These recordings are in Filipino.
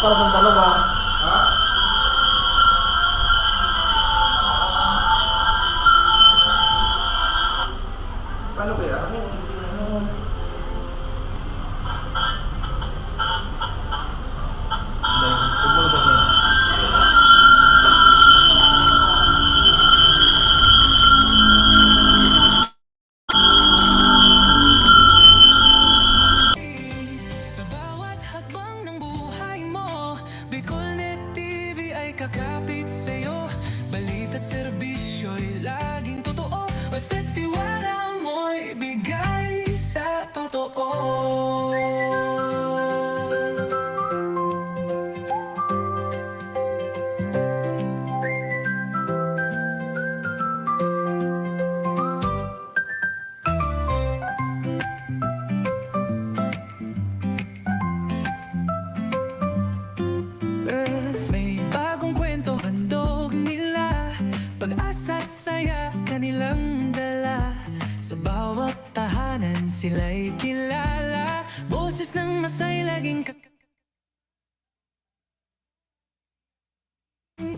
para sa dalawa. Ha? Paano kaya? Sa bawat hakbang ng buhay mo, Bicol Net TV ay kakapit sa'yo. Balita't serbisyo'y laging totoo. Basta't tiwala mo'y bigay sa totoo. May bagong kwento handog nila, pag-asa't saya kanilang dala. Sa bawat tahanan sila'y kilala, boses ng masay laging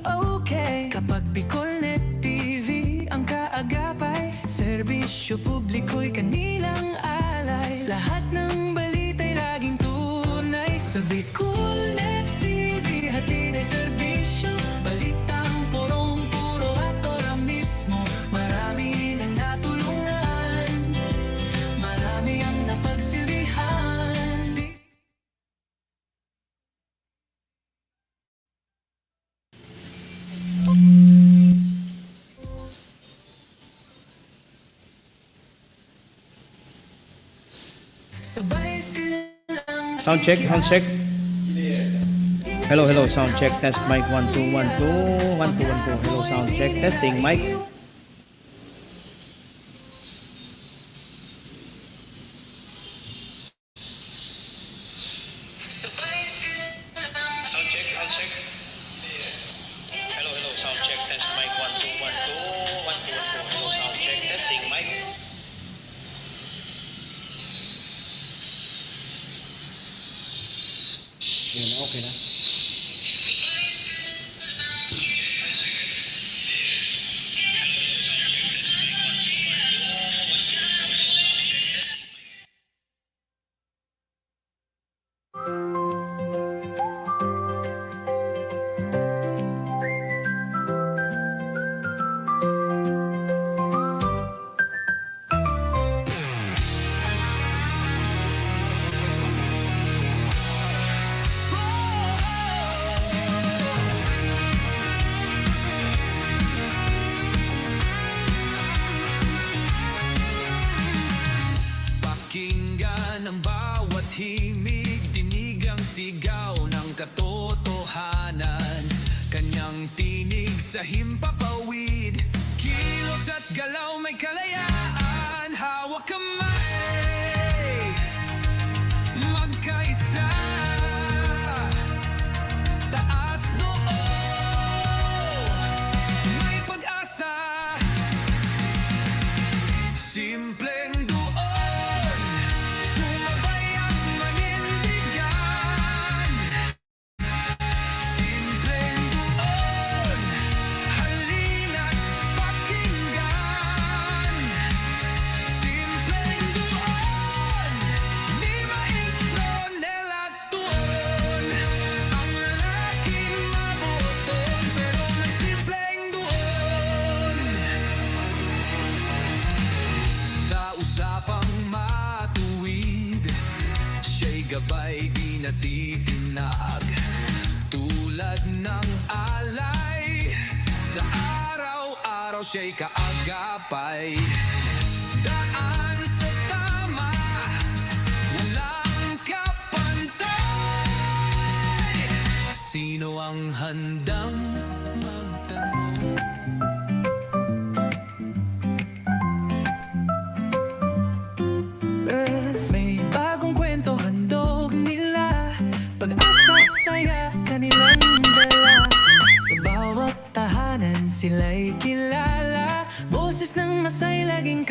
okay. Kapag Bicol Net TV ang kaagapay, serbisyo publiko'y kanilang alay. Lahat ng balita'y laging tunay. Sa Bicol Net TV, hatid ay serbisyo, balitang purong-puro at ora mismo. Marami nang natulungan, marami ang napagsilbihan. Sabay silang Sound check, sound check. Hello, hello, sound check. Test mic 1 2 1 2 1 2 1 2. Hello, sound check. Testing mic. Sabay silang Sound check, sound check. Hello, hello, sound check. Test mic 1 2 1 2 1 2 1 2. Hello, sound check. Testing mic. Yun, okay na. Pakinggan ang bawat himig, dinig ang sigaw ng katotohanan. Kanyang tinig sa himpapawid, kilos at galaw may kalayaan. Hawak kamay, magkaisa, taas noo, may pag-asa. Simpleng Duon, sumabay at manindigan. Simpleng Duon, halina't pakinggan. Simpleng Duon, ni Maestro Nela Tuon. Ang lalaking mabuton, pero may simpleng Duon. Sa usapang matuwid, siya'y gabay di natitinag. Tulad ng alay, sa araw-araw siya'y kaagapay. Daan sa tama, walang kapantay. Sino ang handang magtanong? May bagong kwento handog nila, pag-asa't saya kanilang dala. Sa bawat tahanan sila'y kilala, boses ng masay laging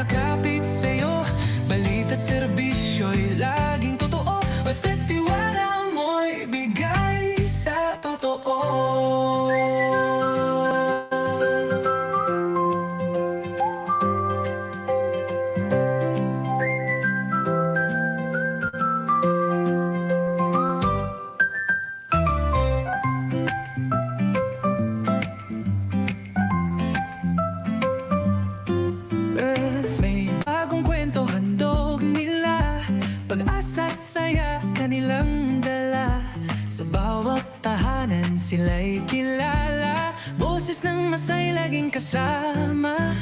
kakapit sa'yo. Balita't serbisyo'y laging totoo. Basta't tiwala mo'y bigay sa totoo. May bagong kwento handog nila, pag-asa't saya kanilang dala. Sa bawat tahanan sila'y kilala, boses ng masay laging kasama.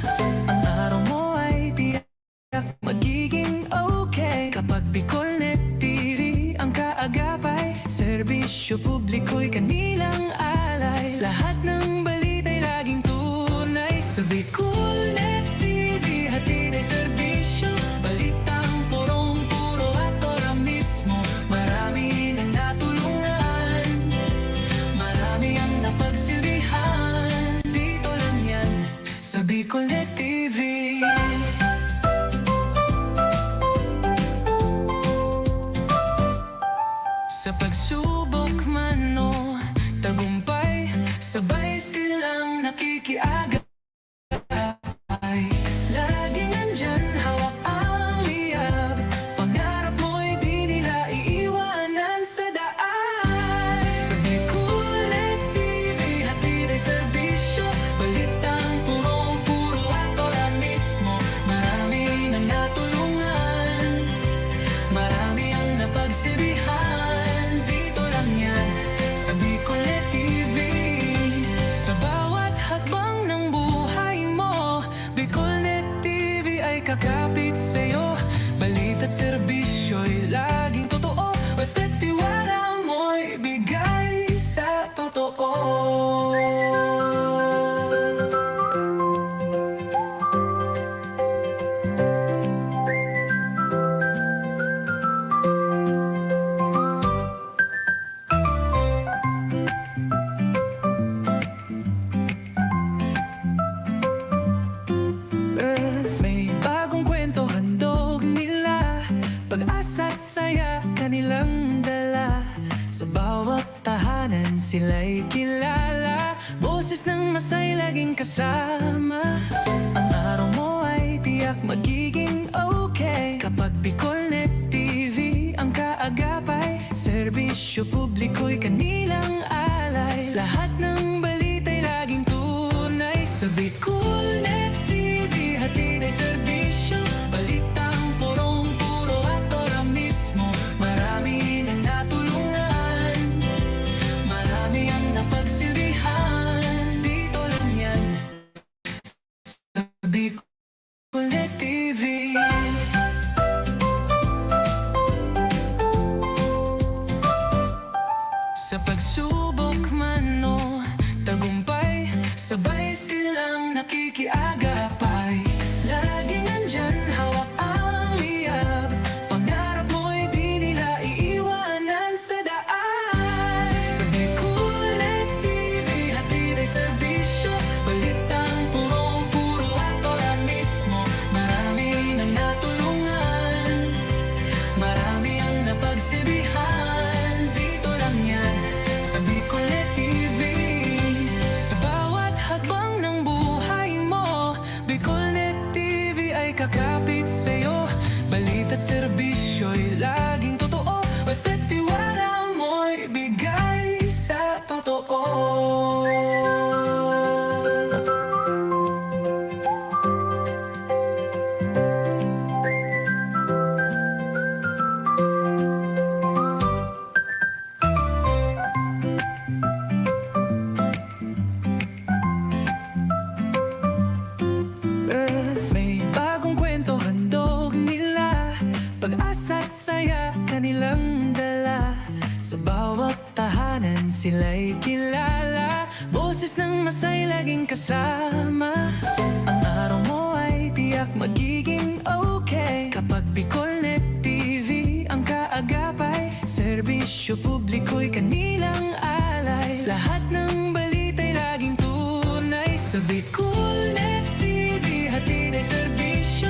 Ang araw mo ay tiyak magiging okay kapag Bicol Net TV ang kaagapay. Serbisyo publiko'y kanilang alay, lahat ng balita'y laging tunay. Sa Bicol Net TV hatid ay serbisyo, balitang purong-puro at ora mismo. Marami nang natulungan, marami ang napagsilbihan. Dito lang yan sa Bicol Net TV. Sa pagsubok man o tagumpay, sabay silang nakikiagapay. Lagi nandyan, hawak ang liyab, pangarap mo'y di nila iiwanan sa daan. Sa Bicol Net TV hatid ay serbisyo, balitang purong-puro at ora mismo. Marami nang natulungan, marami ang napagsilbihan. Dito lang yan sa Bicol Net TV. Sa bawat hakbang ng buhay mo, Bicol Net TV ay kakapit sa'yo. Balita't serbisyo'y laging totoo. Basta't tiwala mo'y bigay sa totoo. May bagong kwento handog nila, pag-asa't saya kanilang dala. Sa bawat tahanan sila'y kilala, boses ng masay laging kasama. Ang araw mo ay tiyak magiging okay kapag Bicol Net TV ang kaagapay. Serbisyo publiko'y kanilang alay, lahat ng balita'y laging tunay. Sa Bicol Net TV hatid ay serbisyo, balitang purong-puro at ora mismo. Marami nang natulungan, marami ang napagsilbihan. Dito lang yan sa Bicol Net TV. Sa pagsubok man o tagumpay, sabay silang nakikiagapay. Lagi nandyan, hawak ang liyab, pangarap mo'y di nila iiwanan sa daan. Sa Bicol Net TV hatid ay serbisyo, balitang purong-puro at ora mismo. Marami nang natulungan, marami ang napagsilbihan. Dito lang yan sa Bicol Net TV. Sa bawat hakbang ng buhay mo, Bicol Net TV ay kakapit sa'yo. Balita't serbisyo'y laging totoo. Basta't tiwala mo'y bigay sa totoo. May bagong kwento handog nila, pag-asa't saya kanilang dala. Sa bawat tahanan sila'y kilala, boses ng masay laging kasama. Ang araw mo ay tiyak magiging okay kapag Bicol Net TV ang kaagapay. Serbisyo publiko'y kanilang alay, lahat ng balita'y laging tunay. Sa Bicol Net TV hatid ay serbisyo,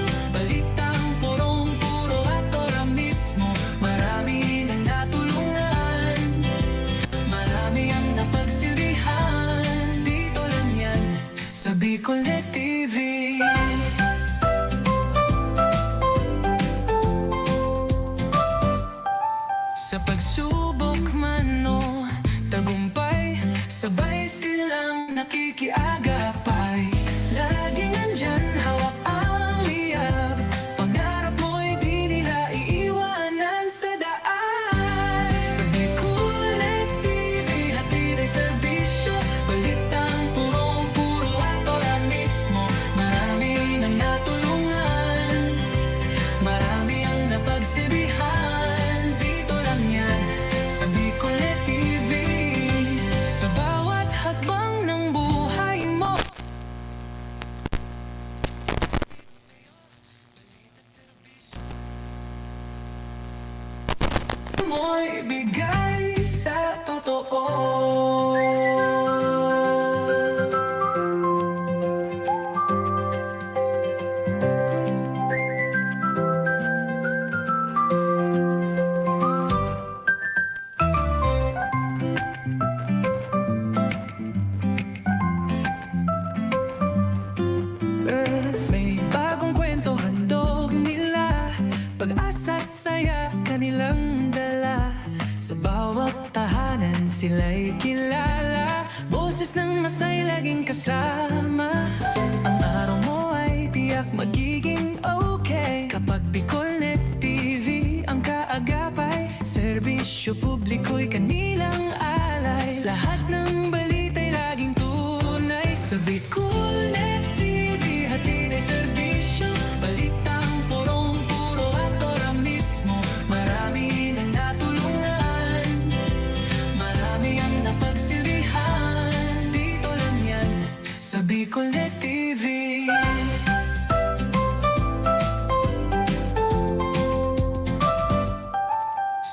mo'y bigay sa totoo. May bagong kwento handog nila, pag-asa't saya kanilang dala. Sa bawat tahanan sila'y kilala, boses ng masay laging kasama. Ang araw mo ay tiyak magiging okay kapag Bicol Net TV ang kaagapay. Serbisyo publiko'y kanilang alay, lahat ng balita'y laging tunay. Sa Bicol Net TV hatid ay serbisyo, balitang purong-puro at ora mismo. Marami nang natulungan, marami ang napagsilbihan. Dito lang yan sa Bicol Net TV.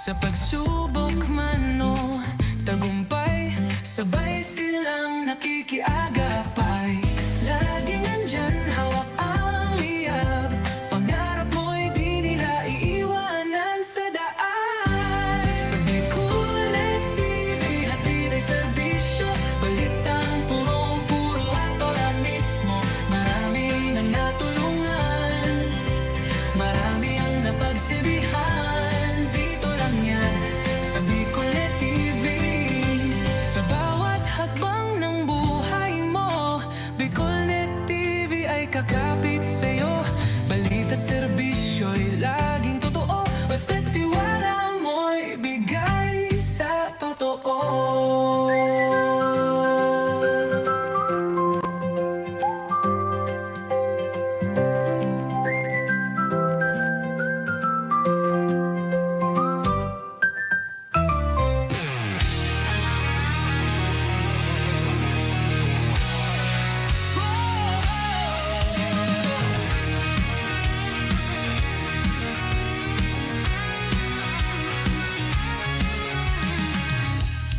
Sa pagsubok man o tagumpay, sabay silang nakikiagapay. Laging nandyan, hawak ang liyab, pangarap mo'y di nila iiwanan sa daan. Sa Bicol Net TV, hatid ay serbisyo, balitang purong-puro at ora mismo. Marami nang natulungan, marami ang napagsilbihan. Dito lang yan sa Bicol Net TV. Sa bawat hakbang ng buhay mo, Bicol Net TV ay kakapit sa'yo. Balita't serbisyo'y laging totoo, basta't tiwala mo'y bigay sa totoo.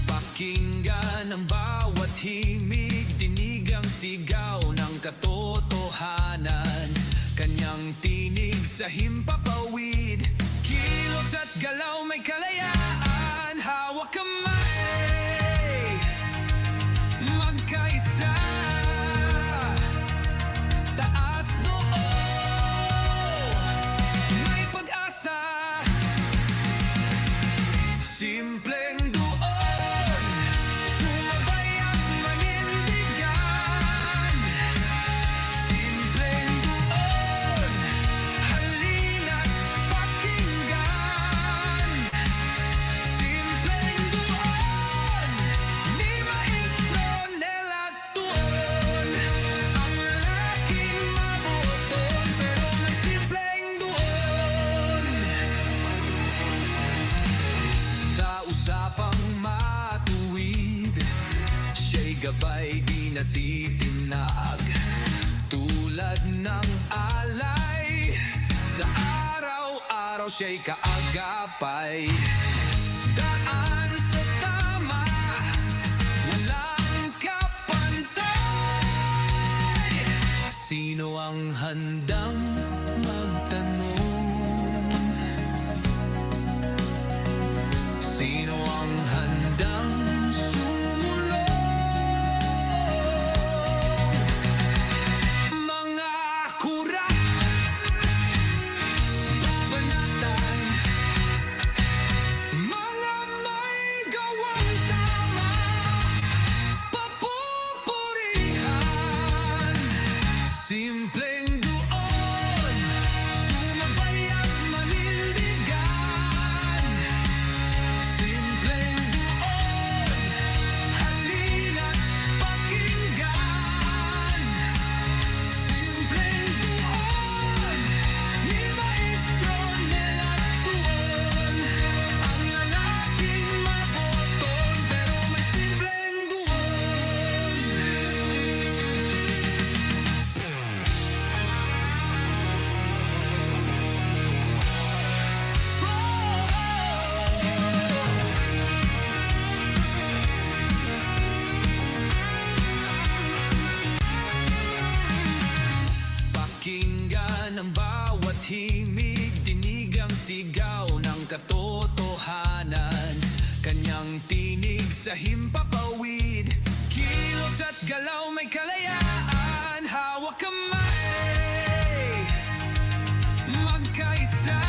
Pakinggan ang bawat himig, dinig ang sigaw ng katotohanan. Kanyang tinig sa himpapawid, kilos at galaw may kalayaan. Hawak kamay, magkaisa, taas noo, may pag-asa. Simpleng Duon, sumabay at manindigan. Simpleng Duon, halina't pakinggan. Simpleng Duon, ni Maestro Nela Tuon. Ang lalaking mabuton pero may simpleng Duon. Sa usapang matuwid, siya'y gabay di natitinag. Tulad ng alay, sa araw-araw siya'y kaagapay. Daan sa tama, walang kapantay. Sino ang handang magtanong? Sino ang handang sumulong? Mga kurat, babanatan, mga may gawang tama, papupurihan. Simpleng Duon, Pakinggan ang bawat himig, dinig ang sigaw ng katotohanan. Kanyang tinig sa himpapawid, kilos at galaw may kalayaan. Hawak kamay, magkaisa,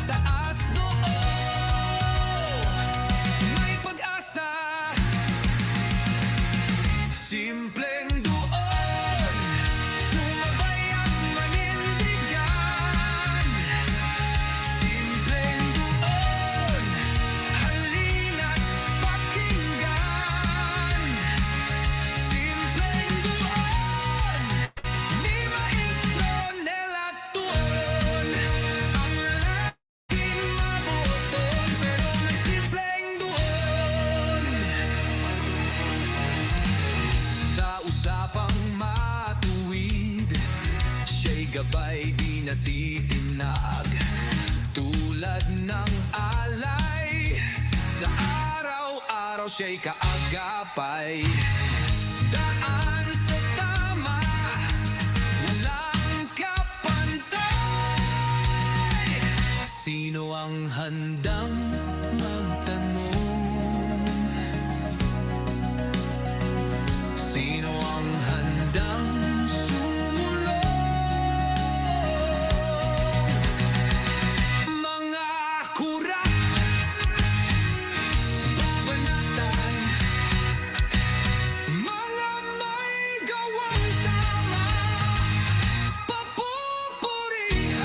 taas noo, may pag-asa. Simpleng Duon, sumabay at manindigan. Simpleng Duon, halina't pakinggan. Simpleng Duon, ni Maestro Nela Tuon. Ang lalaking mabuton, pero may simpleng Duon. Sa usapang matuwid, siya'y gabay di natitinag. Tulad ng alay, sa araw-araw siya'y kaagapay. Daan sa tama, walang kapantay. Sino ang handang magtanong? Sino ang handang sumulong? Mga kurat, babanatan, mga may gawang tama, papupurihan.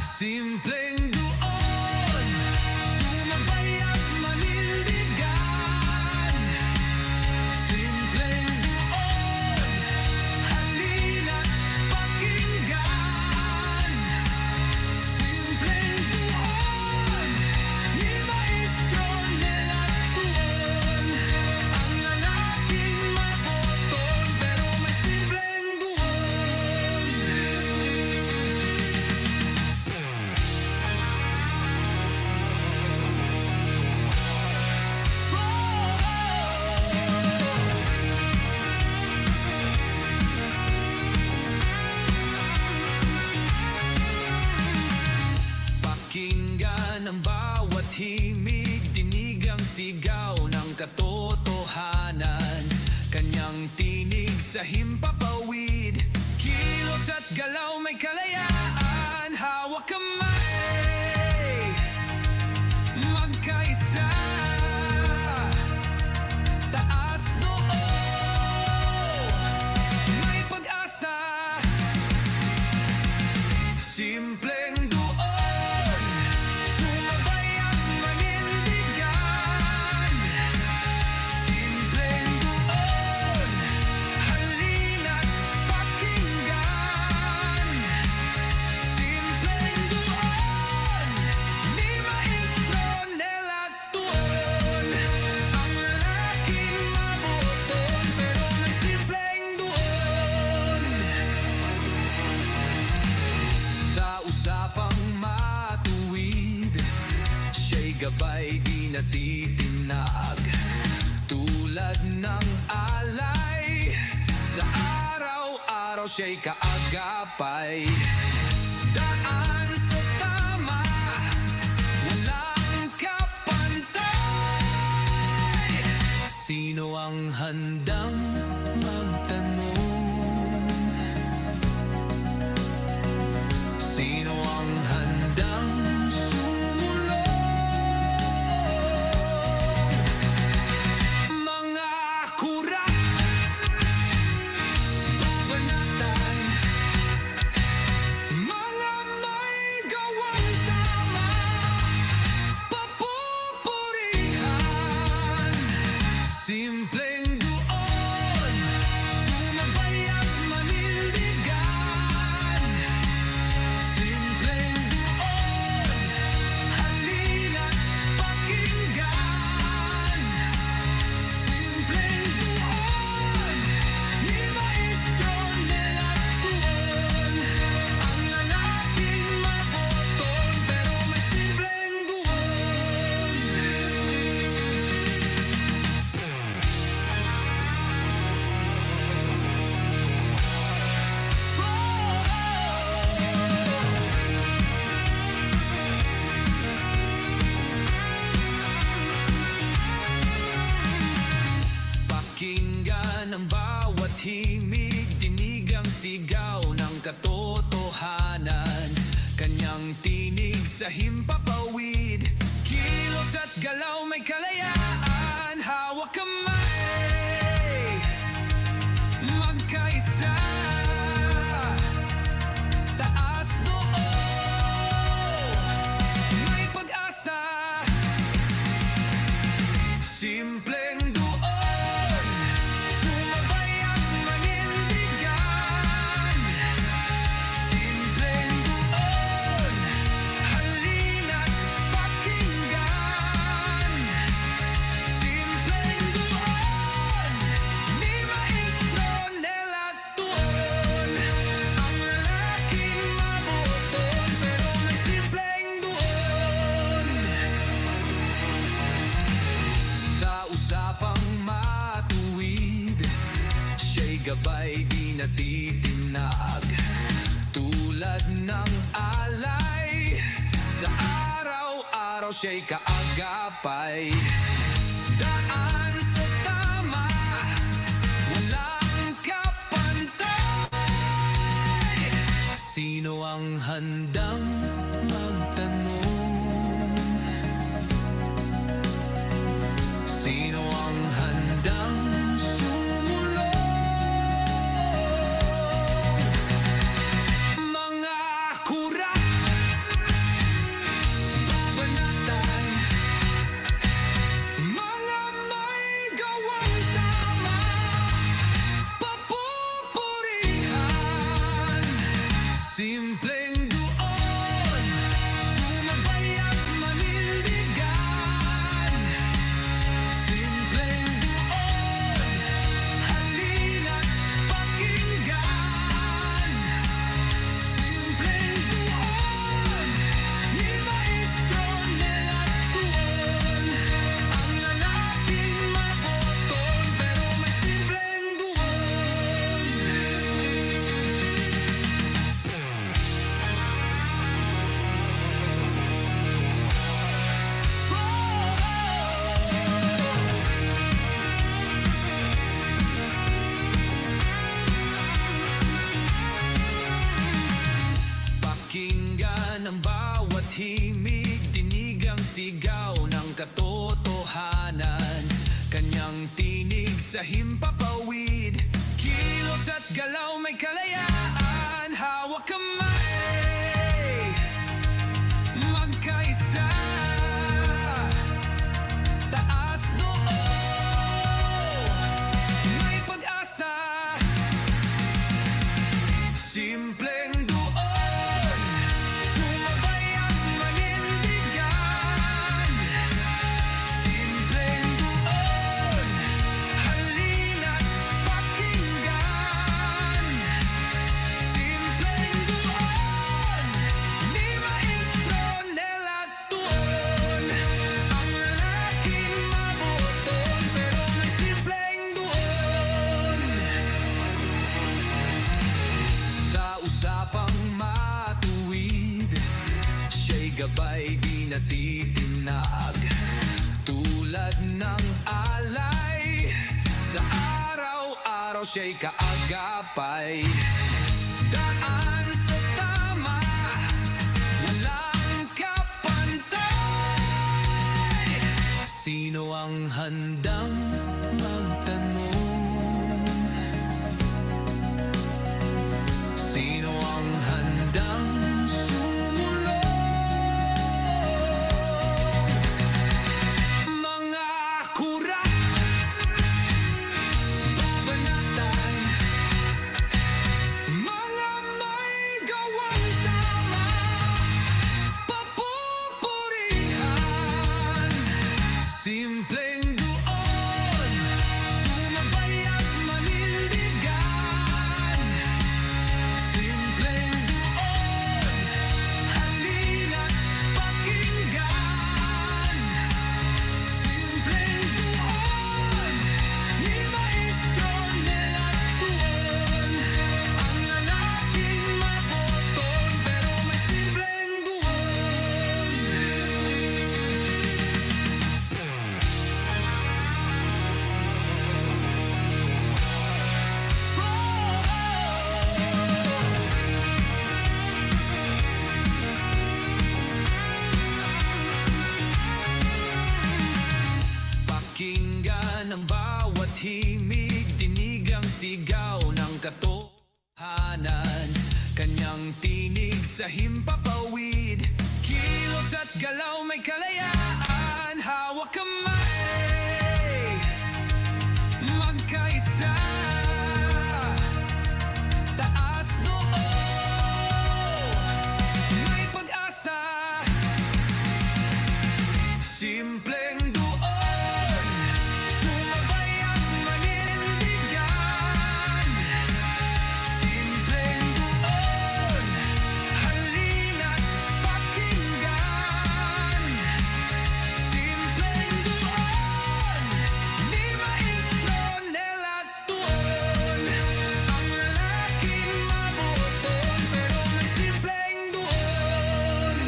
Simpleng Duon, sumabay at manindigan. Simpleng Duon, halina't pakinggan. Simpleng Duon, ni Maestro Nela Tuon. Ang lalaking maboton, pero may simpleng Duon. Pakinggan ang bawat himig, dinig ang sigaw ng katotohanan. Kanyang tinig sa himpapawid, kilos at galaw may kalayaan. Hawak kamay, magkaisa, taas noo, may pag-asa. Simpleng Duon, sumabay at manindigan. Simpleng Duon, halina't pakinggan. Simpleng Duon, ni Maestro Nela Tuon. Ang lalaking mabuton, pero may simpleng Duon. Sa usapang matuwid, siya'y gabay di natitinag. Tulad ng alay, sa araw-araw siya'y kaagapay. Daan sa tama, walang kapantay. Sino ang handang magtanong? Sino ang handang sumulong? Mga kurat, babanatan, mga may gawang tama, papupurihan. Simpleng Duon, sigaw ng katotohanan. Kanyang tinig sa himpapawid, kilos at galaw may kalayaan. Hawak kamay, magkaisa, taas noo, may pag-asa. Simpleng Duon, sumabay at manindigan. Simpleng Duon, halina't pakinggan. Simpleng Duon, ni Maestro Nela Tuon. Ang lalaking mabuton, pero may simpleng Duon. Sa usapang matuwid, siya'y gabay di natitinag. Tulad ng alay, sa araw-araw siya'y kaagapay. Daan sa tama, walang kapantay. Sino ang handang magtanong? Sino ang handang sumulong? Mga kurat, babanatan, mga may gawang tama, papupurihan. Simpleng Duon, sumabay at manindigan. Simpleng Duon, halina't pakinggan. Simpleng Duon, ni Maestro Nela Tuon. Ang lalaking maboton, pero may simpleng Duon. Pakinggan ang bawat himig, dinig ang sigaw ng katotohanan. Kanyang tinig sa himpapawid, kilos at galaw may kalayaan. Hawak kamay, magkaisa, taas noo, may pag-asa. Simpleng Duon, sumabay at manindigan. Simpleng Duon, halina't pakinggan. Simpleng Duon, ni Maestro Nela Tuon. Ang lalaking mabuton, pero may simpleng Duon. Sa usapang matuwid, siya'y gabay di natitinag. Tulad ng alay, sa araw-araw siya'y kaagapay. Daan sa tama, walang kapantay. Sino ang handang magtanong? Sino ang handang sumulong? Mga kurat, babanatan, mga may gawang tama, papupurihan. Simpleng Duon, katotohanan. Kanyang tinig sa himpapawid, kilos at galaw may kalayaan. Hawak kamay, magkaisa, taas noo, may pag-asa. Simpleng Duon, sumabay at manindigan. Simpleng Duon, halina't pakinggan. Simpleng Duon, ni Maestro Nela Duon. Ang lalaking mabuton, pero may simpleng Duon.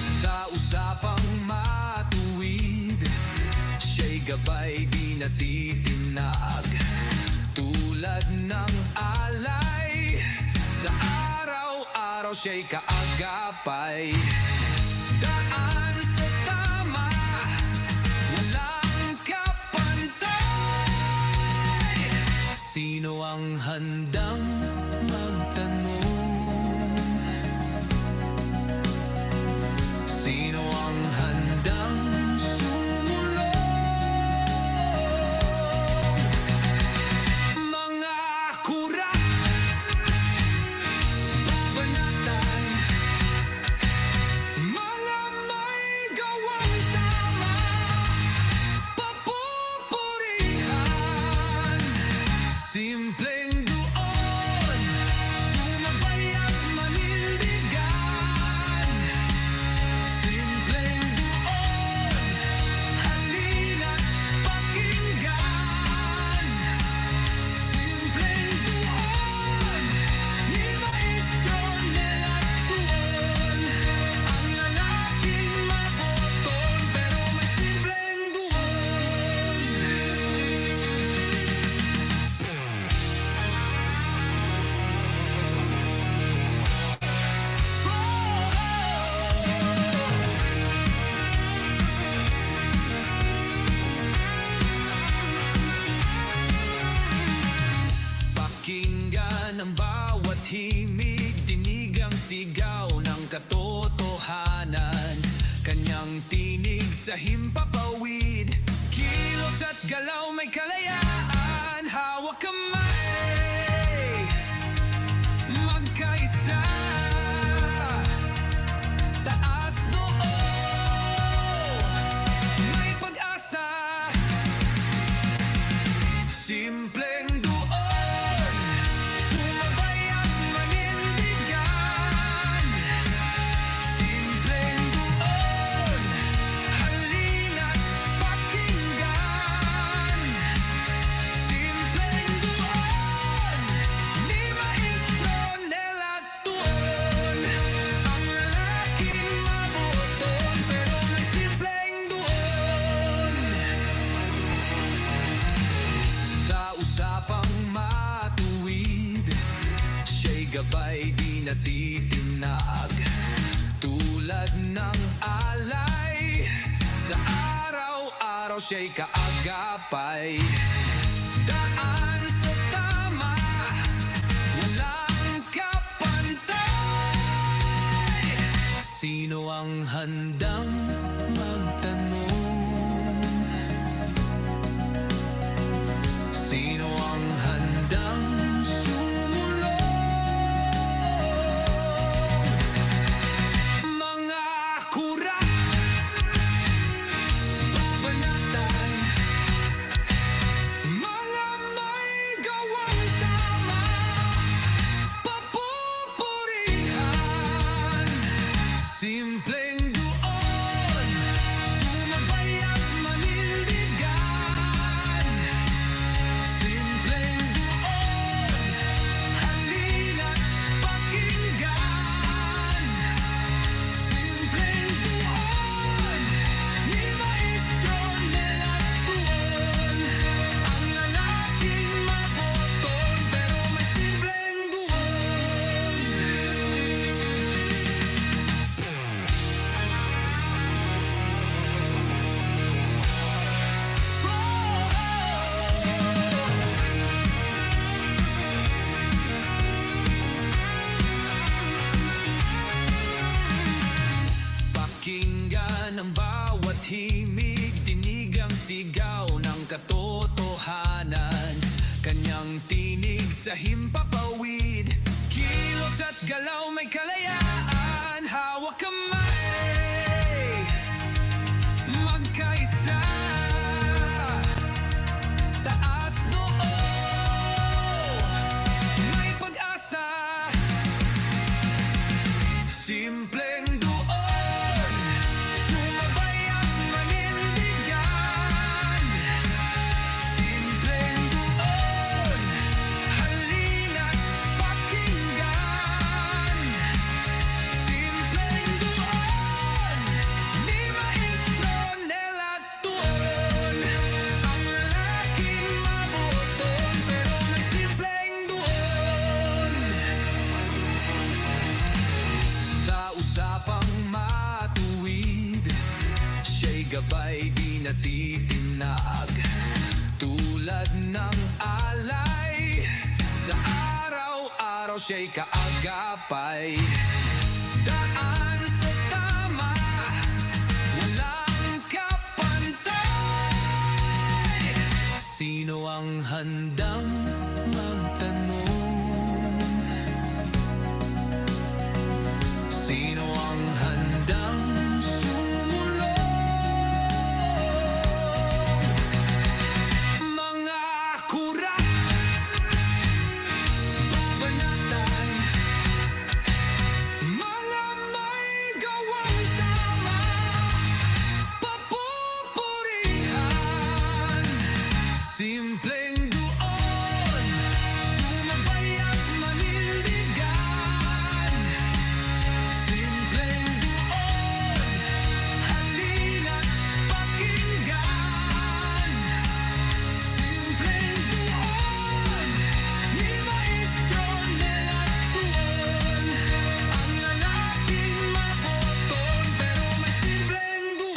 Sa usapang matuwid, siya'y gabay di natitinag. Tulad ng alay, sa araw-araw siya'y kaagapay. Daan sa tama, walang kapantay. Sino ang handang magtanong? Sino ang handang sumulong? Mga kurak, babanatan, mga may gawang tama, papupurihan. Simpleng Duon, sumabay at manindigan. Simpleng Duon, halina't pakinggan. Simpleng Duon, ni Maestro Nela Duon. Ang lalaking maboton, pero may simpleng Duon. Pakinggan ang bawat himig, dinig ang sigaw ng katotohanan. Kanyang tinig sa himpapawid, kilos at galaw may kalayaan. Hawak kamay, magkaisa, taas noo, may pag-asa. Simpleng Duon, sumabay at manindigan. Simpleng Duon, halina't pakinggan. Simpleng Duon, ni Maestro Nela Duon. Ang lalaking mabuton, pero may simpleng Duon. Sa usapang matuwid, siya'y gabay di natitinag. Tulad ng alay, sa araw-araw siya'y kaagapay. Daan sa tama, walang kapantay. Sino ang handang magtanong? Sino ang handang sumulong? Mga kurak, babanatan, tinig sa himpapawid, kilos at galaw may kalayaan, hawak kamay, magkaisa, taas noo, may pag-asa. Simpleng Duon, sumabay at manindigan. Simpleng Duon, halina't pakinggan. Simpleng Duon, ni Maestro Nela Tuon. Ang lalaking mabuton pero may simpleng Duon. Sa usapang matuwid, siya'y gabay di natitinag. Tulad ng alay, sa araw-araw siya'y kaagapay. Daan sa tama, walang kapantay. Sino ang handang magtanong? Sino ang handang sumulong? Mga kurat, babanatan, mga may gawang tama, papupurihan. Simpleng Duon, sumabay at manindigan. Simpleng Duon, halina't pakinggan. Simpleng Duon, ni Maestro Nela Tuon. Ang lalaking maboton pero may simpleng Duon.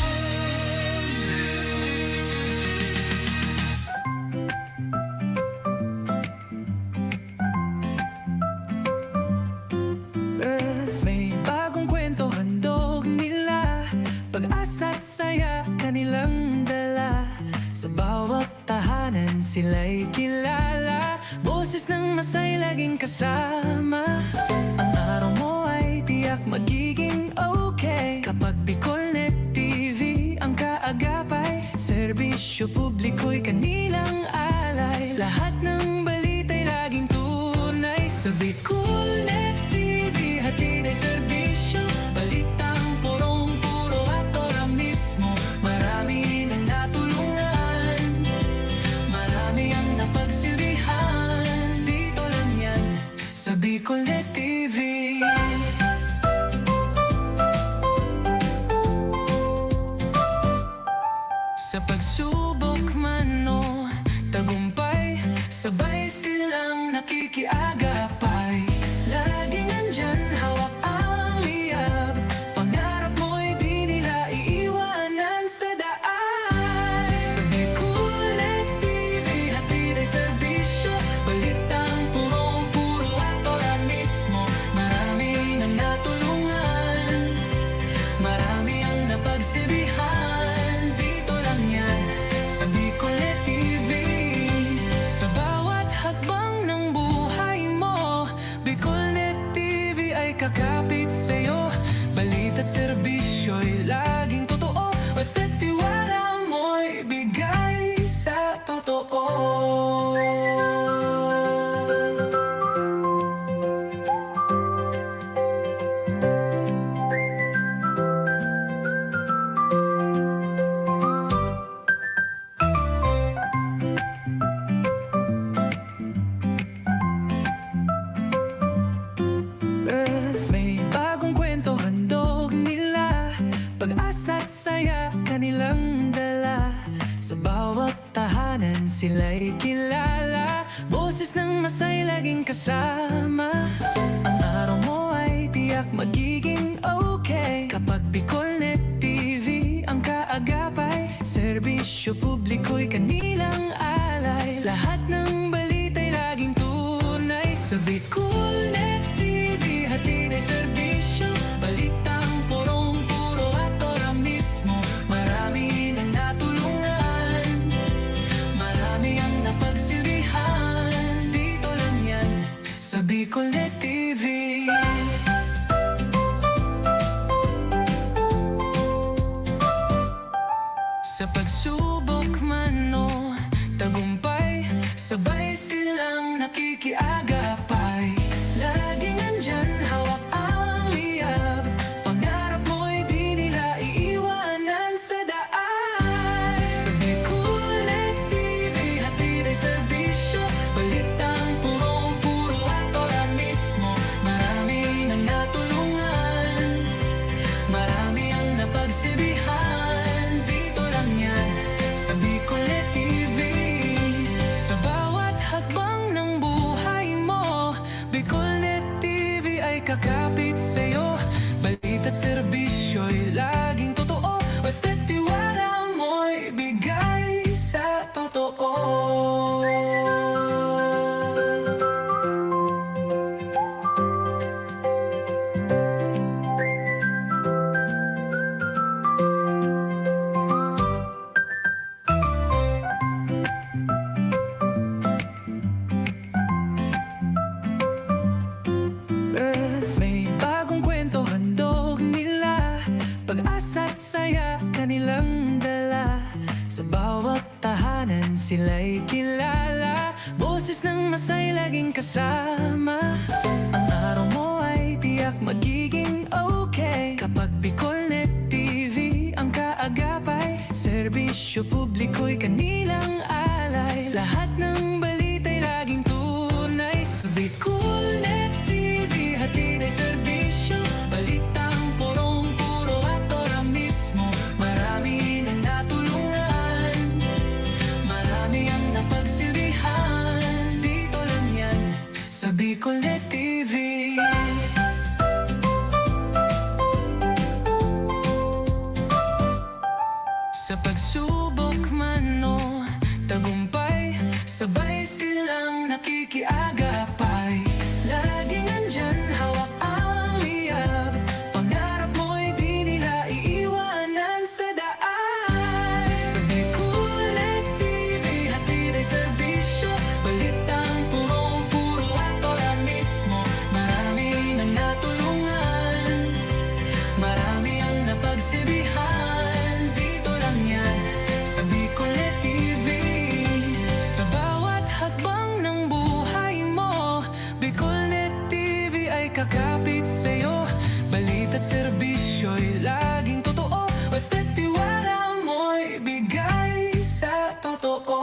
May bagong kwento handog nila, pag-asa't saya kanilang dala. Sa bawat tahanan sila'y kilala, boses ng masay laging kasama. Ang araw mo ay tiyak magiging okay kapag Bicol Net TV ang kaagapay. Serbisyo publiko'y kanilang alay, lahat ng balita'y laging tunay. Sa Bicol Net TV, hatid ay serbisyo, balitang purong-puro at ora mismo. Marami nang natulungan, marami ang napagsilbihan. Dito lang yan, sa Bicol Net TV. Sa pagsubok man o tagumpay, sabay silang nakikiagapay. Laging nandyan, hawak ang liyab, pangarap mo'y di nila iiwanan sa daan. Sa Bicol Net TV, hatid ay serbisyo, balitang purong-puro at ora mismo. Marami nang natulungan, marami ang napagsilbihan. Dito lang yan, sa Bicol Net TV. Sa bawat hakbang ng buhay mo, Bicol Net TV ay kakapit sa'yo. Balita't serbisyo'y laging totoo, basta't tiwala mo'y bigay sa totoo. May bagong kwento handog nila, pag-asa't saya kanilang dala. Sa bawat tahanan sila'y kilala, boses ng masay laging kasama. Ang araw mo ay tiyak magiging okay kapag Bicol Net TV ang kaagapay. Serbisyo publiko'y kanilang alay, lahat ng balita'y laging tunay. Sa Bicol Net TV, hatid ay serbisyo, balitang purong-puro at ora mismo. Marami nang natulungan, marami ang napagsilbihan. Bicol Net TV. Sa pagsubok man o tagumpay, sabay silang nakikiagapay. Laging nandyan, hawak ang liyab. Pangarap mo'y di nila iiwanan sa daan. Sa Bicol Net TV, hatid ay serbisyo. Balitang purong-puro at ora mismo. Marami nang natulungan, marami ang napagsilbihan. Dito lang yan, sa Bicol Net TV. Sa bawat hakbang ng buhay mo, Bicol Net TV ay kakapit sa'yo. Balita't serbisyo'y laging totoo. Basta't tiwala mo'y bigay sa totoo. May bagong kwento handog nila, pag-asa't saya kanilang dala. Sa bawat tahanan sila'y kilala, boses ng masay laging kasama. Ang araw mo ay tiyak magiging okay kapag Bicol Net TV ang kaagapay. Serbisyo publiko'y kanilang alay, lahat ng balita'y laging tunay. Sa Bicol Net TV, hatid ay serbisyo. Balitang purong-puro at ora mismo. Marami nang natulungan, marami ang napagsilbihan. Dito lang yan, sa Bicol Net TV. Sa pagsubok man o tagumpay, sabay silang nakikiagapay. Laging nandyan, hawak ang liyab. Pangarap mo'y di nila iiwanan sa daan. Sa Bicol Net TV, hatid ay serbisyo. Balitang purong-puro at ora mismo. Marami nang natulungan, marami ang napagsilbihan. Dito lang yan, sa Bicol Net TV. Sa bawat hakbang ng buhay mo, Bicol Net TV ay kakapit sa'yo. Balita't serbisyo'y laging totoo. Basta't tiwala mo'y bigay sa totoo.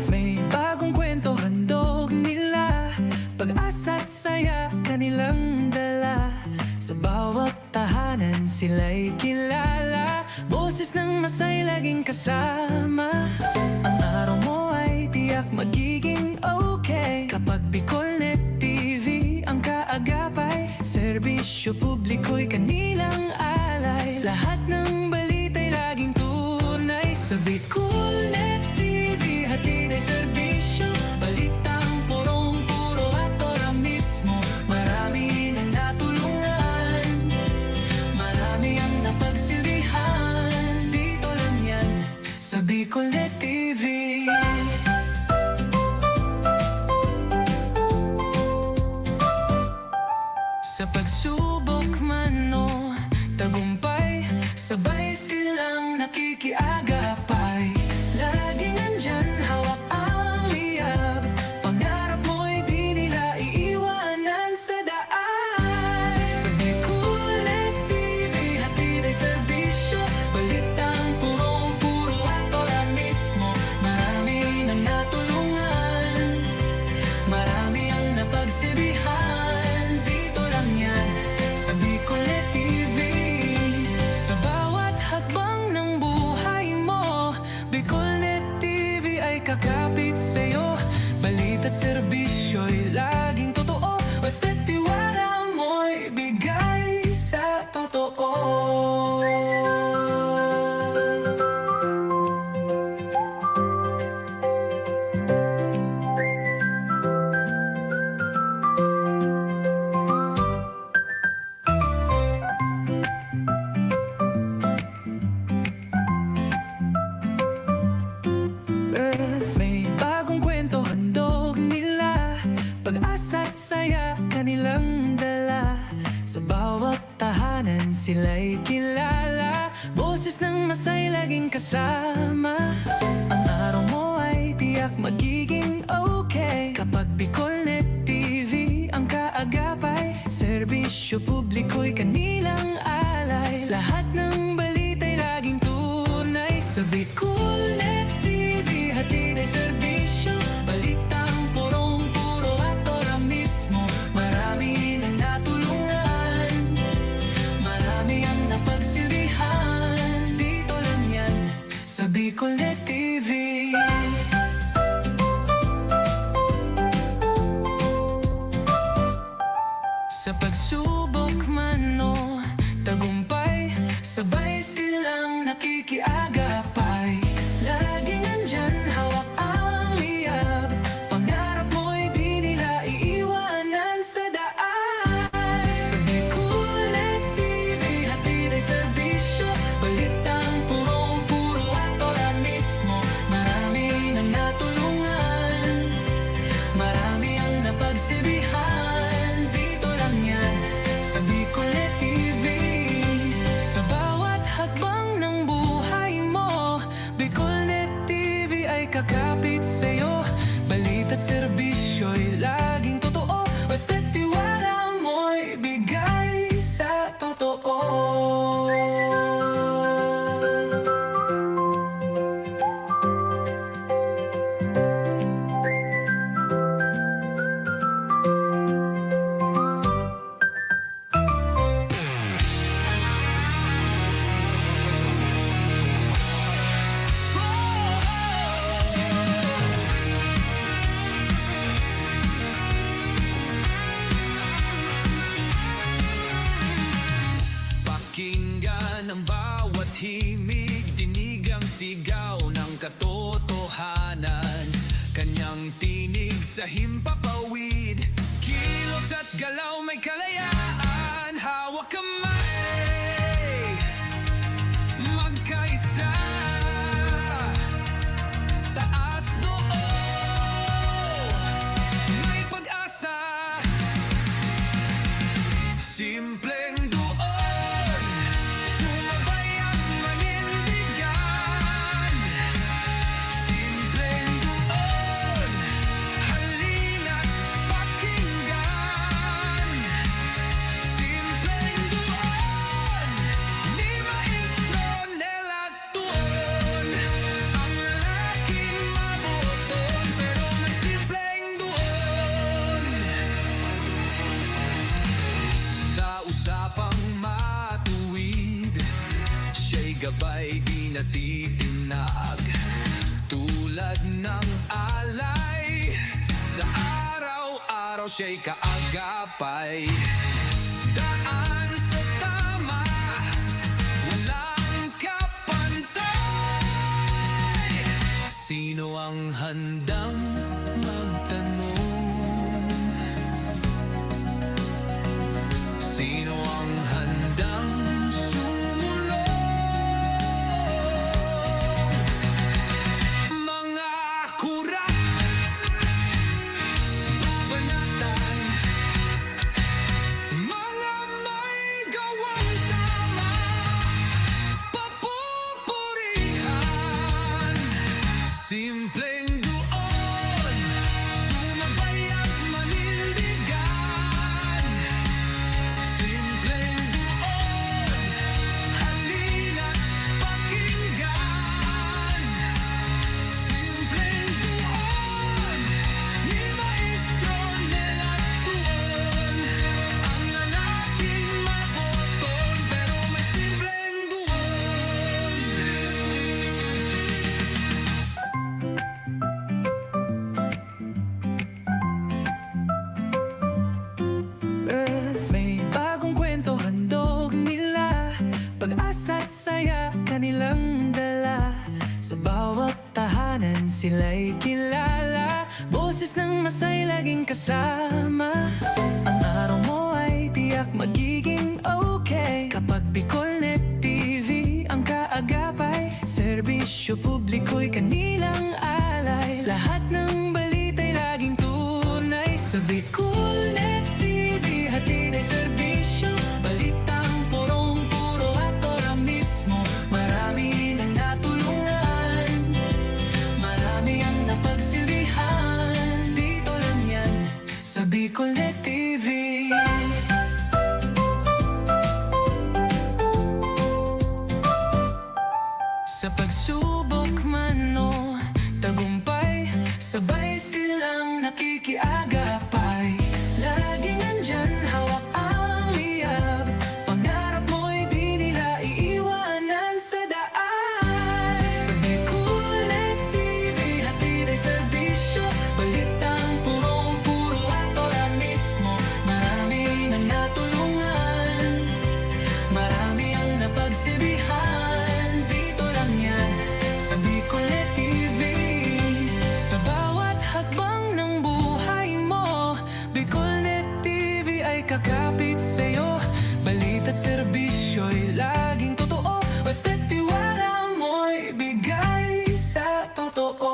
May bagong kwento handog nila, pag-asa't saya kanilang dala. Sa bawat tahanan sila'y kilala, boses ng masay laging kasama. Ang araw mo ay tiyak magiging okay kapag Bicol Net TV ang kaagapay. Serbisyo publiko'y kanilang alay, lahat ng balita'y laging tunay. Sa Bicol Net TV, hatid ay serbisyo. Balitang purong-puro at ora mismo. Marami nang natulungan, marami ang napagsilbihan. Dito lang yan, sa Bicol Net TV. Sa pagsubok man o tagumpay, sabay silang nakikiagapay. Laging nandyan, hawak ang liyab. Pangarap mo'y di nila iiwanan sa daan. Sa Bicol Net TV, hatid ay serbisyo. Balitang purong-puro at ora mismo. Marami nang natulungan, marami ang napagsilbihan. Dito lang yan, sa Bicol Net TV. Sa bawat hakbang ng buhay mo, Bicol Net TV ay kakapit sa'yo. Balita't serbisyo'y laging totoo. Basta't tiwala mo'y bigay sa totoo. sila'y kilala. Boses ng masay laging kasama. Ang araw mo ay tiyak magiging okay kapag Bicol Net TV ang kaagapay. Serbisyo publiko'y kanilang alay. Lahat ng balita'y laging tunay. Sa Bicol Net TV, hatid ay serbisyo. Balitang purong-puro at ora mismo. Marami nang natulungan, marami ang napagsilbihan. Dito lang yan sa Bicol Net TV. Sa pagsubok man o tagumpay, sabay silang nakikiagapay. Lagi nandyan, hawak ang liyab. Pangarap mo'y di nila iiwanan sa daan. Sa Bicol Net TV, hatid ay serbisyo. Balitang purong-puro at ora mismo. Marami nang natulungan, marami ang napagsilbihan. Dito lang yan sa Bicol Net TV. Sa bawat hakbang ng buhay mo, Bicol Net TV ay kakapit sa'yo. Balita't serbisyo'y laging totoo. Basta't tiwala mo'y bigay sa totoo. Pakinggan ang bawat himig, dinig ang sigaw ng katotohanan. Kanyang tinig sa himpapawid, kilos at galaw may kalayaan. Hawak kamay, magkaisa, taas noo, may pag-asa. Simpleng Duon, sumabay at manindigan. Simpleng Duon, halina't pakinggan. Simpleng Duon, ni Maestro Nelat Duon. Ang lalaking mabuton, pero may simpleng Duon. Sa usapang matuwid, siya'y gabay di natitinag. Tulad ng alay, sa araw-araw siya'y kaagapay. Daan sa tama, walang kapantay. Sino ang handang magtanong? Sino ang handang sumulong? Mga kurat, babanatan, mga may gawang tama, papupurihan. Simpleng Duon, sumabay at manindigan. Simpleng Duon, halina't pakinggan. Simpleng Duon, ni Maestro Nelat Duon. Ang lalaking maboton, pero may simpleng Duon. May bagong kwento handog nila. Pag-asa't saya kanilang dala. Sa bawat tahanan sila'y kilala. Boses ng masay laging kasama. Ang araw mo ay tiyak magiging okay kapag Bicol Net TV ang kaagapay. Serbisyo publiko'y kanilang alay. Lahat ng balita'y laging tunay sa Bicol Net TV. Hatid ay serbisyo, balitang purong-puro Bicol Net TV. Sa pagsubok man o tagumpay, sabay silang nakikiagapay. Laging nandyan, hawak ang liyab. Pangarap mo'y di nila iiwanan sa daan. Sa Bicol Net TV, hatid ay serbisyo. Balitang purong-puro at ora mismo. Marami nang natulungan, marami ang napagsilbihan. Dito lang yan, sa Bicol Net TV. Sa bawat hakbang ng buhay mo, Bicol Net TV ay kakapit sa'yo. Balita't serbisyo'y laging totoo. Basta't tiwala mo'y bigay sa totoo.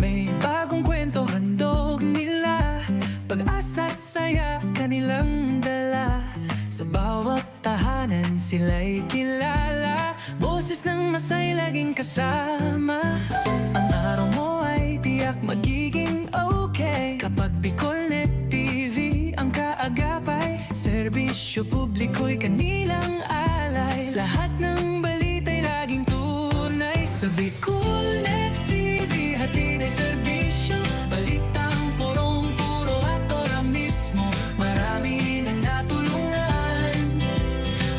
May bagong kwento handog nila, pag-asa't saya kanilang dala. Sa bawat tahanan sila'y kilala, boses ng masay laging kasama. Ang araw mo ay tiyak magiging okay kapag Bicol Net TV ang kaagapay. Serbisyo publiko'y kanilang alay, lahat ng balita'y laging tunay. Sa Bicol Net TV, hatid ay serbisyo. Balitang purong-puro at ora mismo. Marami nang natulungan,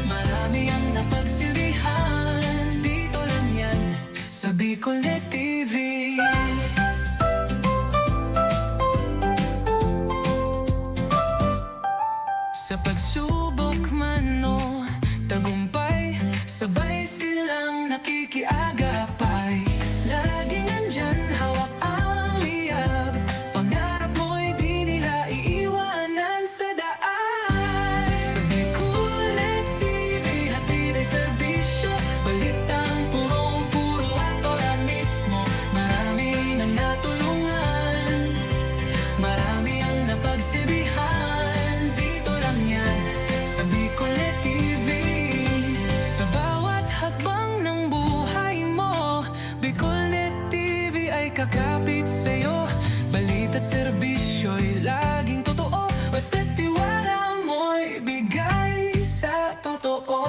marami ang napagsilbihan. Dito lang yan, sa Bicol Net TV. Sa pagsubok man o tagumpay, sabay silang nakikiagapay. Laging nandyan, hawak ang liyab. Pangarap mo'y di nila iiwanan sa daan. Sa Bicol Net TV, hatid ay serbisyo. Balitang purong-puro at ora mismo. Marami nang natulungan, marami ang napagsilbihan. Dito lang yan, sa Bicol Net TV. Sa bawat hakbang ng buhay mo, Bicol Net TV ay kakapit sa'yo. Balita't serbisyo'y laging totoo. Basta't tiwala mo'y bigay sa totoo.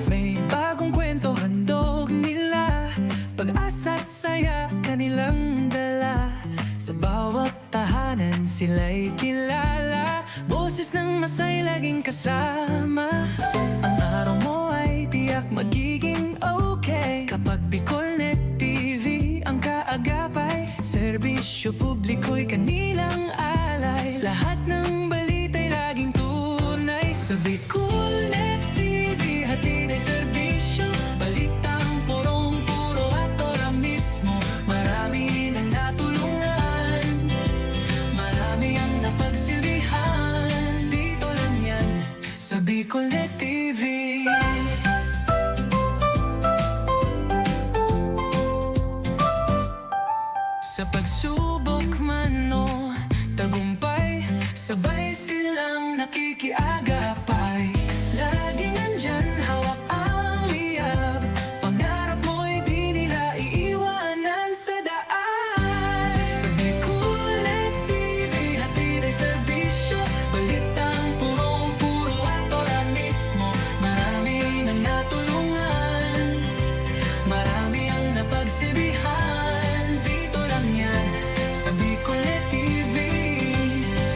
May bagong kwento handog nila, pag-asa't saya kanilang dala. Sa bawat tahanan sila'y kilala, boses ng masay laging kasama. Ang araw mo ay tiyak magiging okay kapag Bicol Net TV ang kaagapay. Serbisyo publiko'y kanilang alay, lahat ng balita'y laging tunay. Sa Bicol Net TV, hatid ay serbisyo. Balitang purong-puro at ora mismo. Marami nang natulungan, marami ang napagsilbihan. Dito lang yan, sa Bicol Net TV. Sa pagsubok man o tagumpay, sabay silang nakikiagapay. Laging nandyan, hawak ang liyab. Pangarap mo'y di nila iiwanan sa daan. Sa Bicol Net TV, hatid ay serbisyo. Balitang purong-puro at ora mismo. Marami nang natulungan, marami ang napagsilbihan. Dito lang yan, sa Bicol Net TV.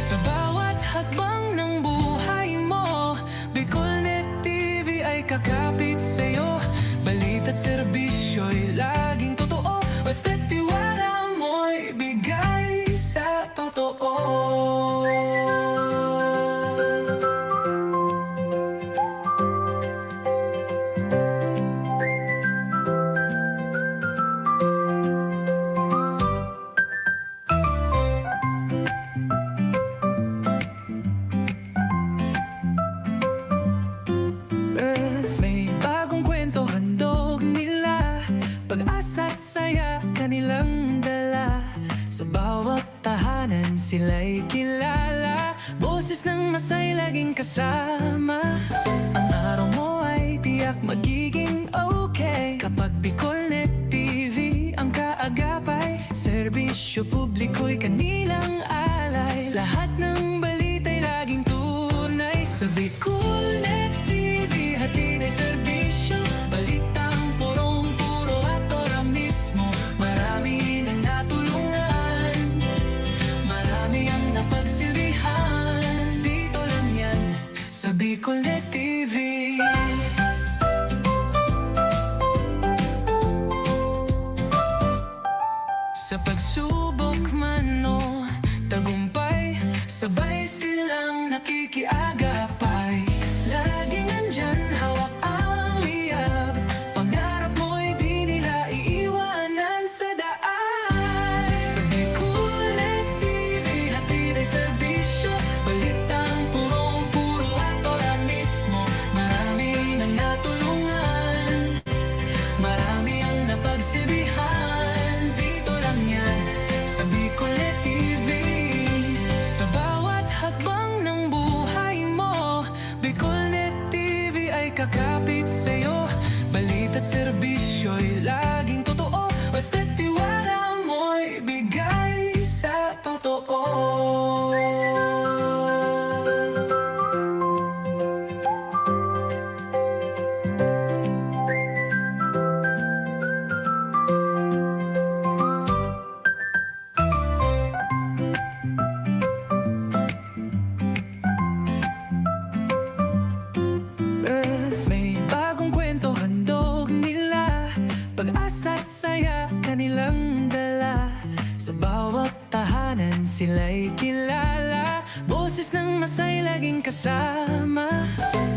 Sa bawat hakbang ng buhay mo, Bicol Net TV ay kakapit sa'yo. Balita't serbisyo'y laging totoo. Basta't tiwala mo'y bigay sa totoo. sila'y kilala. Boses ng masay laging kasama. Ang araw mo ay tiyak magiging okay kapag Bicol Net TV ang kaagapay. Serbisyo publiko'y kanilang alay. Lahat ng balita'y laging tunay. Sa Bicol Net TV hatid ay serbisyo. Balitang purong-puro at ora mismo. Marami nang natulungan, marami ang napagsilbihan. Dito lang yan sa Bicol Net TV. Sa pagsubok man o tagumpay, sabay silang nakikiagapay. Laging nandyan, hawak ang liyab. Pangarap mo'y di nila iiwanan sa daan. Sa Bicol Net TV, hatid ay serbisyo. Balitang purong-puro at ora mismo. Marami nang natulungan, marami ang napagsilbihan. Dito lang yan sa Bicol Net TV. Sa bawat hakbang ng buhay mo, Bicol Net TV ay kakapit sa'yo. Balita't serbisyo'y laging totoo. Basta't tiwala mo'y bigay sa totoo. May bagong kwento handog nila. Pag-asa't saya kanilang dala. Sa bawat tahanan sila'y kilala. Boses ng masay laging kasama.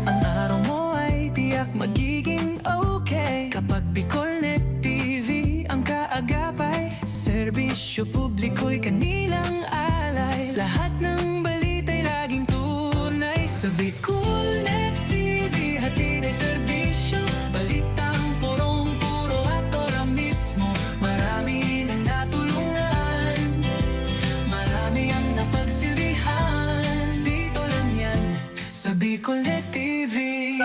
Ang araw mo ay tiyak magiging okay kapag Bicol Net TV ang kaagapay. Serbisyo publiko'y kanilang alay. Lahat ng balita'y laging tunay. Sa Bicol Net TV hatid ay serbisyo. Balitang purong-puro at ora mismo. Marami nang natulungan, marami ang napagsilbihan. Dito lang yan sa Bicol Net TV.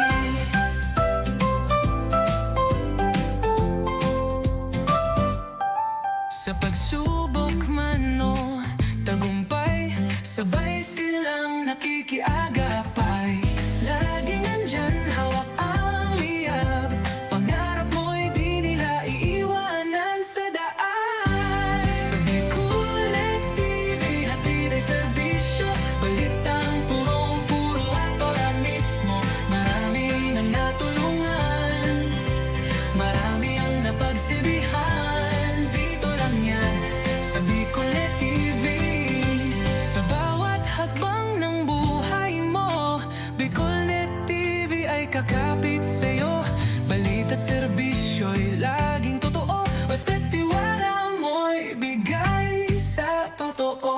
Sa pagsubok man o tagumpay, sabay silang nakikiagapay. Laging nandyan, hawak ang liyab. Pangarap mo'y di nila iiwanan sa daan. Sa Bicol Net TV, hatid ay serbisyo. Balitang purong-puro at ora mismo. Marami nang natulungan, marami ang napagsilbihan. Dito lang yan sa Bicol Net TV. Sa bawat hakbang ng buhay mo, Bicol Net TV ay kakapit sa'yo. Balita't serbisyo'y laging totoo. Basta't tiwala mo'y bigay sa totoo.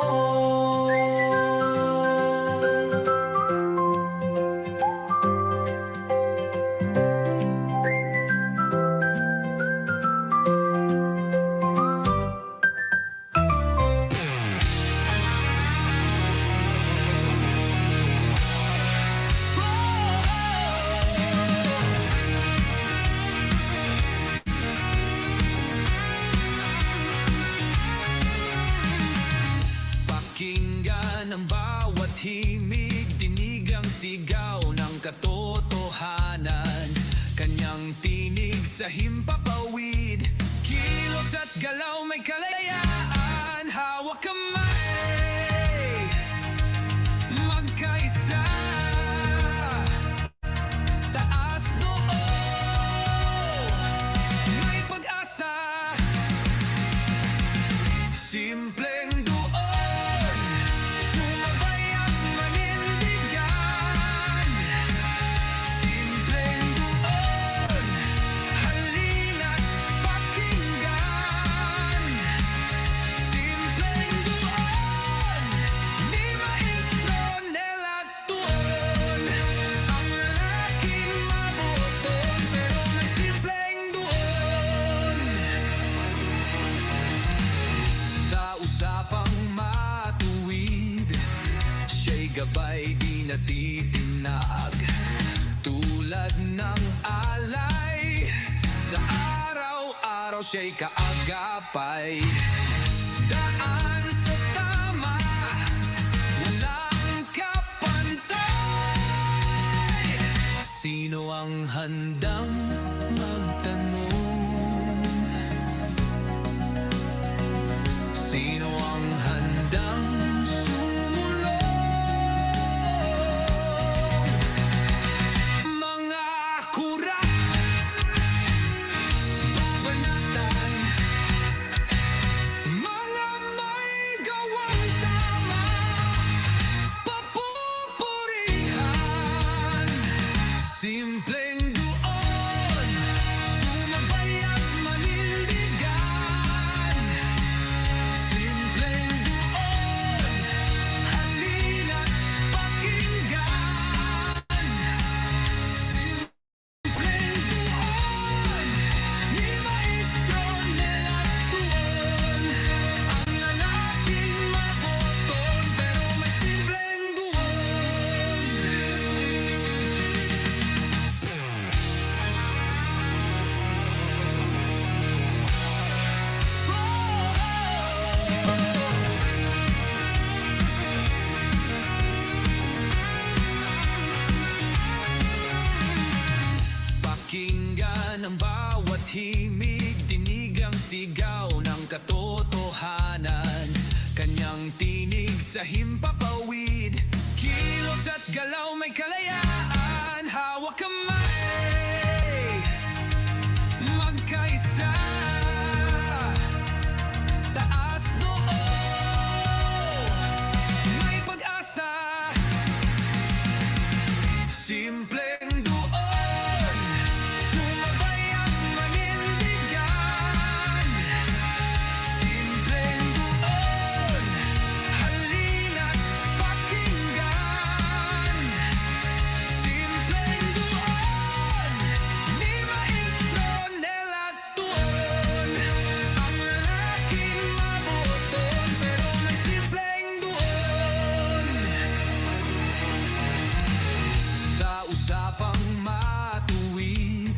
Pakinggan ang bawat himig, dinig ang sigaw ng katotohanan. Kanyang tinig sa himpapawid, kilos at galaw may kalayaan. Hawak kamay, magkaisa, taas noo, may pag-asa. Simpleng Duon, sumabay at manindigan. Simpleng Duon, halina't pakinggan. Simpleng Duon. Sumabay di natitinag, tulad ng alay. Sa araw-araw siya'y kaagapay. Daan sa tama, walang kapantay. Sino ang handang magtanong? Sino ang handang sumulong? Mga kurak, babanatan, mga may gawang tama, papupurihan. Simpleng Duon, sumabay at manindigan. Simpleng Duon, halina't pakinggan. Simpleng Duon, ni Maestro Nela Duon. Ang lalaking maboton, pero may simpleng Duon. Pakinggan ang bawat himig, dinig ang sigaw ng katotohanan. Kanyang tinig sa himpapawid, kilos at galaw may kalayaan. Hawak kamay, magkaisa, taas noo, may pag-asa. Simpleng Duon, sumabay at manindigan. Simpleng Duon, halina't pakinggan. Simpleng Duon, ni Maestro Nela Duon. Ang lalaking maboton, pero may simpleng Duon. Sa usapang matuwid,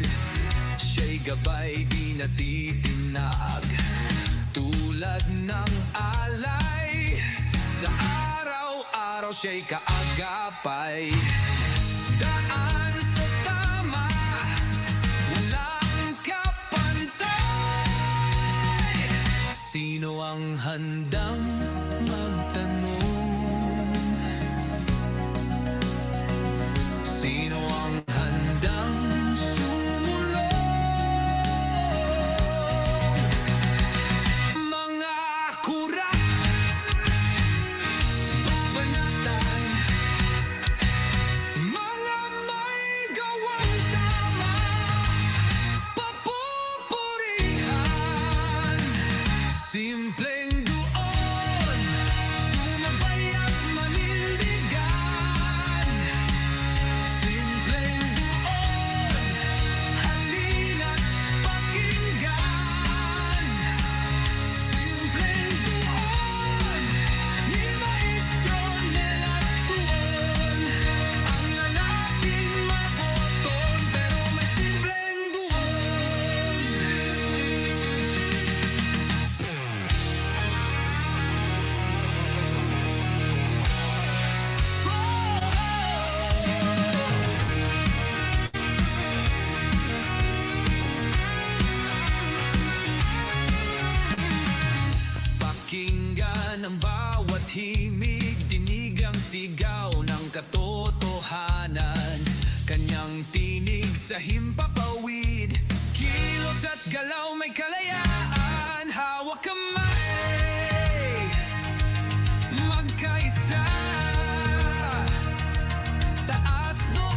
siya'y gabay di natitinag, tulad ng alay. Sa araw-araw siya'y kaagapay. Daan sa tama, walang kapantay. Sino ang handang magtanong? Sino ang handang sumulong? Mga kurak, babanatan, mga may gawang tama, papupurihan. Simpleng Duon, sumabay at manindigan. Simpleng Duon, halina't pakinggan. Simpleng Duon, ni Maestro Nela Duon. Ang lalaking maboton, pero may simpleng Duon. Pakinggan ang bawat himig, dinig ang sigaw ng katotohanan. Kanyang tinig sa himpapawid, kilos at galaw may kalayaan. Hawak kamay, magkaisa, taas noo,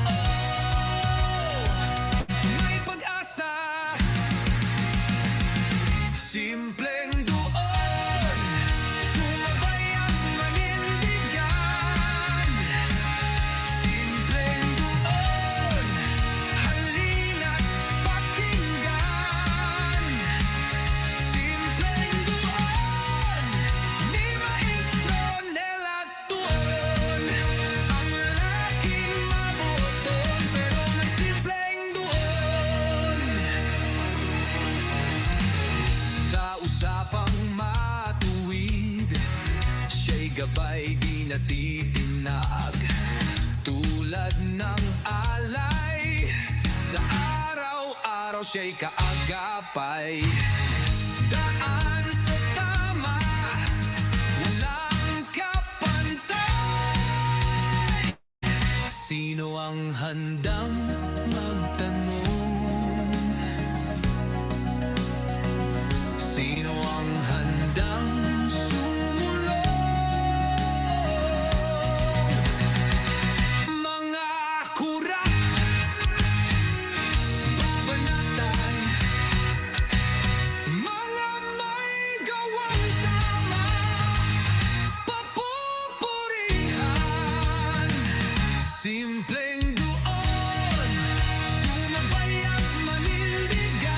may pag-asa. Simpleng Duon, sumabay at manindigan. Simpleng Duon, halina't pakinggan. di natitinag. Tulad ng alay, sa araw-araw siya'y kaagapay. Daan sa tama, walang kapantay. Sino ang handang magtanong? Sino ang handang sumulong? Mga kurak, babanatan, mga may gawang tama, papupurihan. Simpleng Duon, sumabay at manindigan.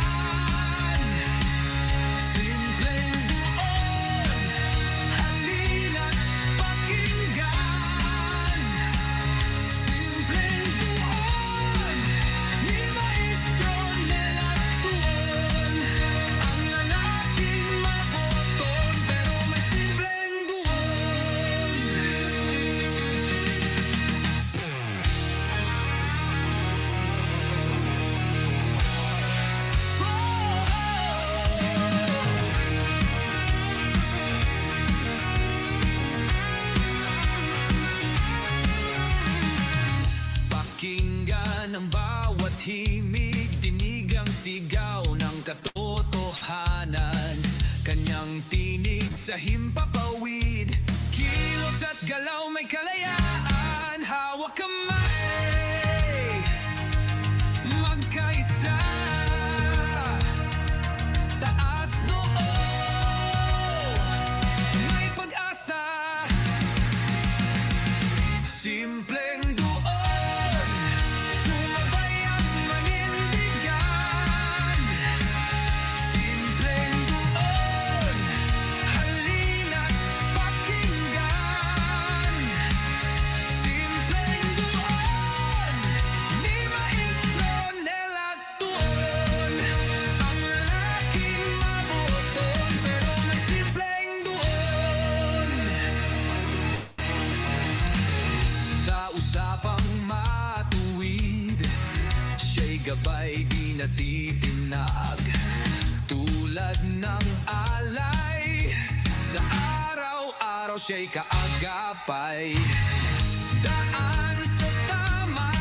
Simpleng Duon, halina't pakinggan. Simpleng Duon, ni Maestro Nela Duon. Ang lalaking maboton, pero may simpleng Duon. Pakinggan ang bawat himig, dinig ang sigaw ng katotohanan. Kanyang tinig sa himpapawid, kilos at galaw may kalayaan. Hawak kamay, magkaisa, taas noo, may pag-asa. Simpleng Duon, sumabay at manindigan. Simpleng Duon, halina't pakinggan. Simpleng Duon, ni Maestro Nela Duon. Ang lalaking maboton, pero may simpleng Duon. Sa usapang matuwid, siya'y gabay di natitinag. Tulad ng alay, sa araw-araw siya'y kaagapay. Daan sa tama,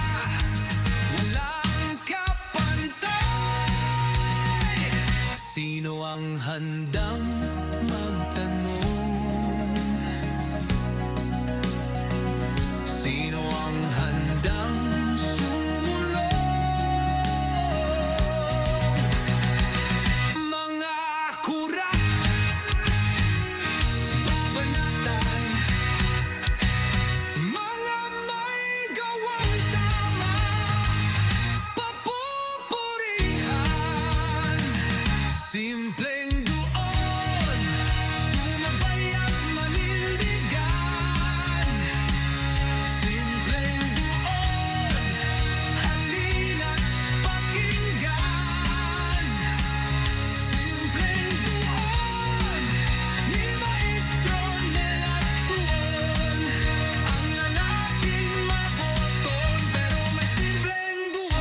walang kapantay. Sino ang handang magtanong? Sino ang handang sumulong? Mga kurak, babanatan, mga may gawang tama, papupurihan. Simpleng Duon, sumabay at manindigan. Simpleng Duon, halina't pakinggan. Simpleng Duon, ni Maestro Nela Duon. Ang lalaking maboton, pero may simpleng Duon.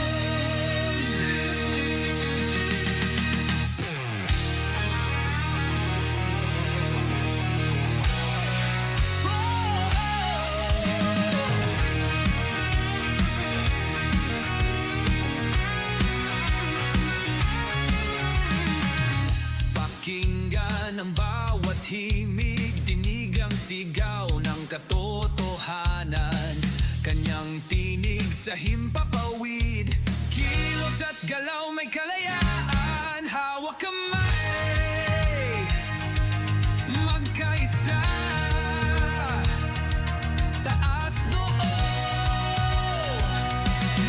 Pakinggan ang bawat himig, dinig ang sigaw ng katotohanan. Kanyang tinig sa himpapawid, kilos at galaw may kalayaan. Hawak kamay, magkaisa, taas noo,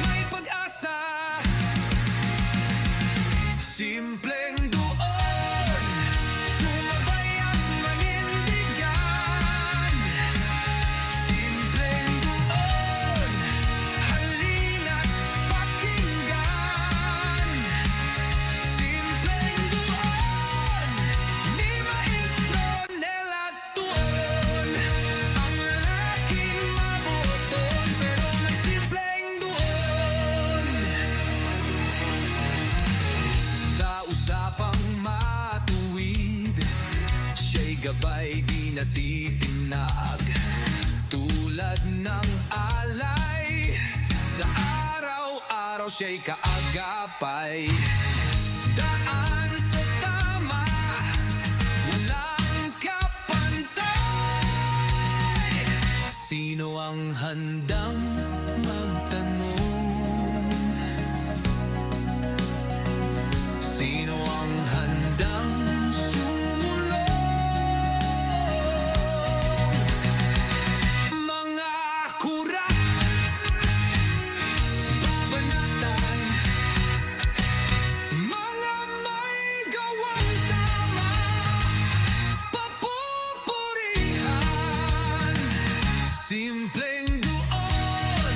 may pag-asa. Simpleng Duon, sumabay at manindigan. Simpleng Duon, halina't natitinag. Tulad ng alay, sa araw-araw siya'y kaagapay. Daan sa tama, walang kapantay. Sino ang handang magtanong? Sino ang handang sumulong? Mga kurat, babanatan, mga may gawang tama, papupurihan. Simpleng Duon,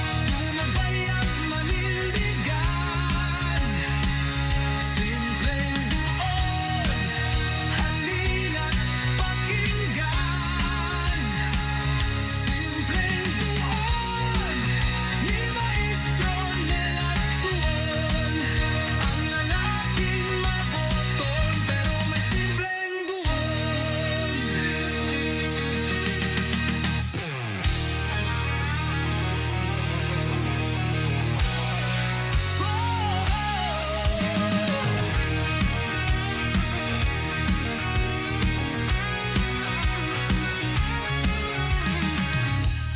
sumabay at manindigan. Simpleng Duon, halina't pakinggan. Simpleng Duon, ni Maestro Nela Duon. Ang lalaking maboton, pero may simpleng Duon.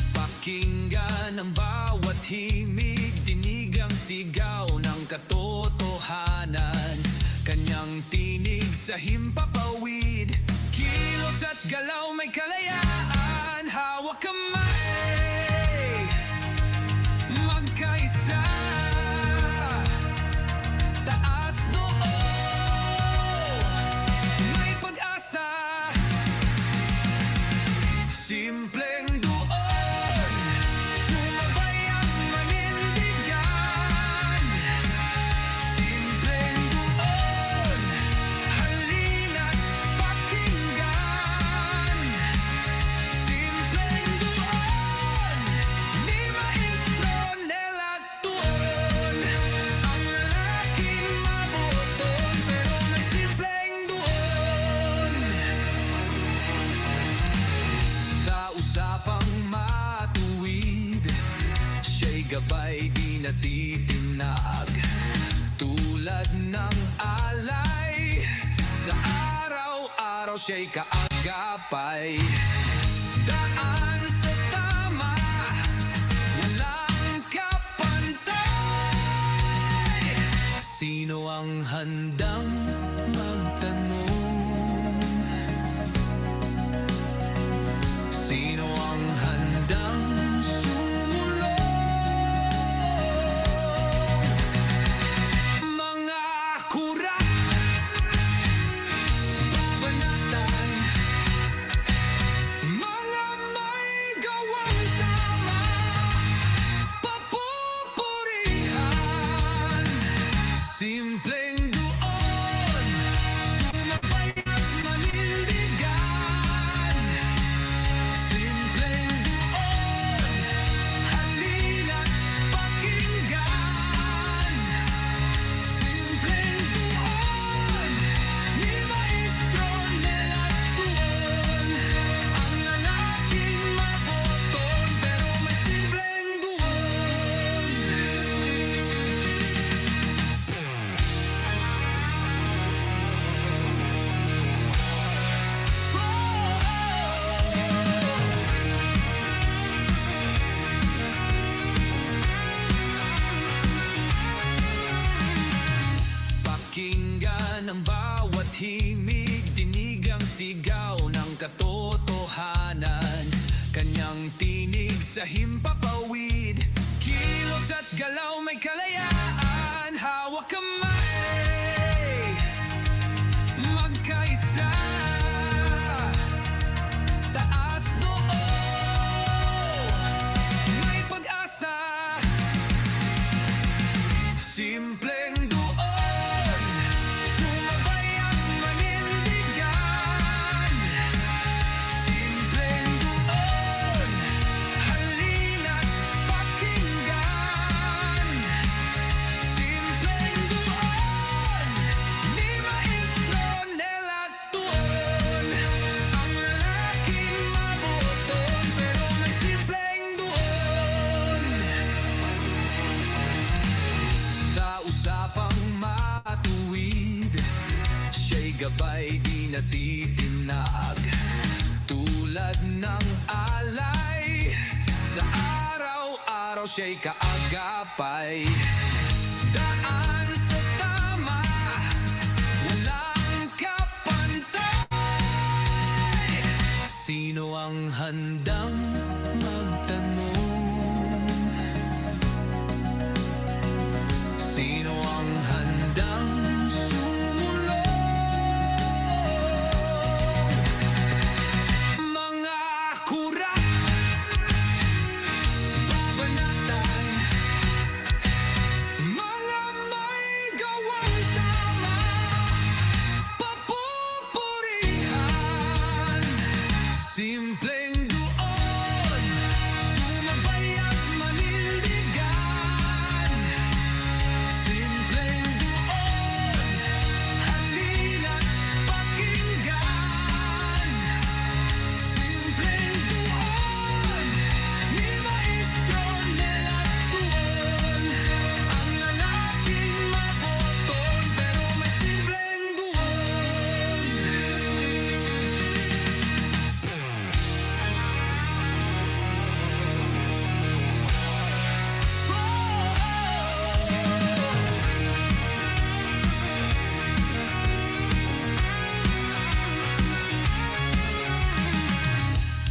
Pakinggan ang bawat himig, dinig ang sigaw ng katotohanan. Kanyang tinig sa himpapawid, kilos at galaw may kalayaan. Hawak kamay, magkaisa, taas noo, may pag-asa. Simpleng Duon, sumabay at manindigan. Simpleng Duon, halina't pakinggan. Simpleng Duon, ni Maestro Nela Duon. Ang lalaking maboton, pero may simpleng Duon. Sa usapang matuwid, siya'y gabay di natitinag. Tulad ng alay, sa araw-araw siya'y kaagapay. Daan sa tama, walang kapantay. Sino ang handang magtanong? Sino ang handang sumulong? Mga kurat, babanatan, mga may gawang tama, papupurihan. Simpleng Duon, sumabay at manindigan. Simpleng Duon, halina't pakinggan. Simpleng Duon, ni Maestro Nela Duon. Ang lalaking maboton, pero may simpleng Duon. Pakinggan ang bawat himig, dinig ang sigaw ng katotohanan. Kanyang tinig sa himpapawid, kilos at galaw may kalayaan. Hawak kamay, magkaisa, taas noo, may pag-asa. Simpleng Duon, sumabay at manindigan. Simpleng Duon, halina't pakinggan. Simpleng Duon, gabay di natitinag, tulad ng alay. Sa araw-araw siya'y kaagapay. Daan sa tama, walang kapantay. Sino ang handang magtanong? Sino ang handang sumulong? Mga kurap, babanatan, mga may gawang tama, papupurihan. Simpleng Duon, sumabay at manindigan. Simpleng Duon, halina't pakinggan. Simpleng Duon, ni Maestro Nela Duon. Ang lalaking maboton, pero may simpleng Duon.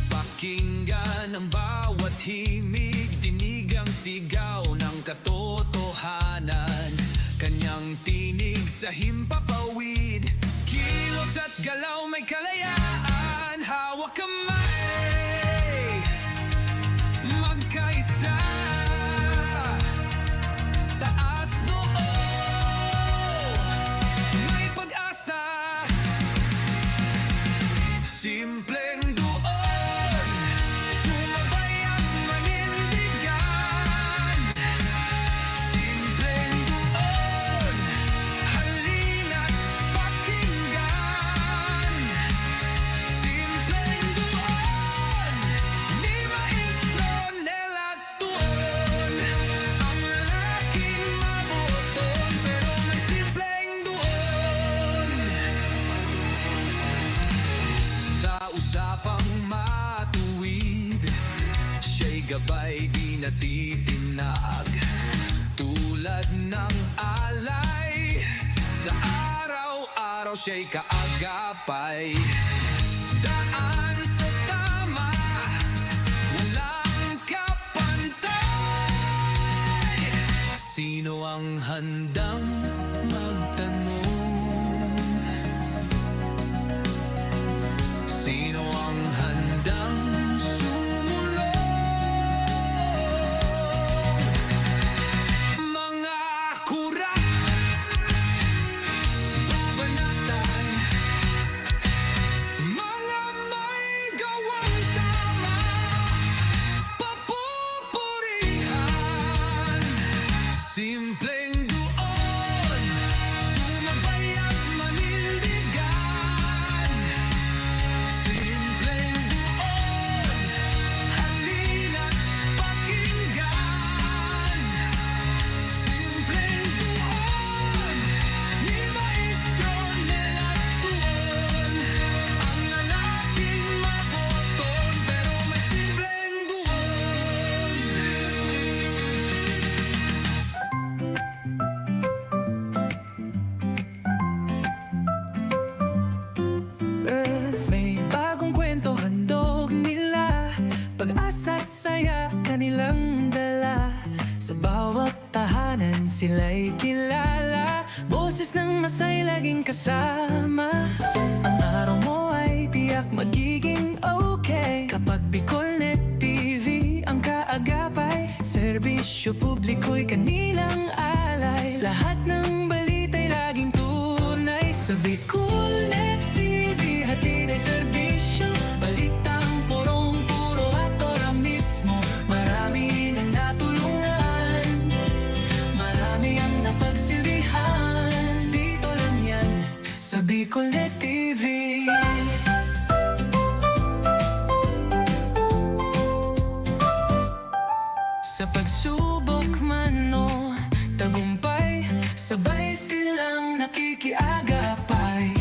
Pakinggan ang bawat himig, dinig ang sigaw ng katotohanan. Kanyang tinig sa himpapawid, kilos at galaw may kalayaan. Hawak kamay, magkaisa, taas noo, may pag-asa. Simpleng Duon, sumabay at manindigan. Simpleng Duon, halina't pakinggan. Simpleng Duon, ni Maestro Nela Duon. Ang lalaking maboton, pero may simpleng Duon. Sa usapang matuwid, siya'y gabay di natitinag, tulad ng alay. Sa araw-araw siya'y kaagapay. Daan sa tama, walang kapantay. Sino ang handang magtanong? Sino ang handang sumulong? Mga kurap, babanatan, mga may gawang tama, papupurihan. Simpleng Duon, sumabay at manindigan. Simpleng Duon, halina't pakinggan. Simpleng Duon, ni Maestro Nela Duon. Ang lalaking maboton, pero may simpleng Duon. May bagong kwento handog nila, pag-asa't saya kanilang dala. Sa bawat tahanan sila'y kilala, boses ng masay laging kasama. Ang araw mo ay tiyak magiging okay kapag Bicol Net TV ang kaagapay. Serbisyo publiko'y kanilang alay, lahat ng balita'y laging tunay. Sa Bicol Net TV, hatid ay serbisyo, balitang purong-puro at ora mismo. Marami nang natulungan, marami ang napagsilbihan. Dito lang yan sa Bicol Net TV. Sa pagsubok man o tagumpay, sabay silang nakikiagapay.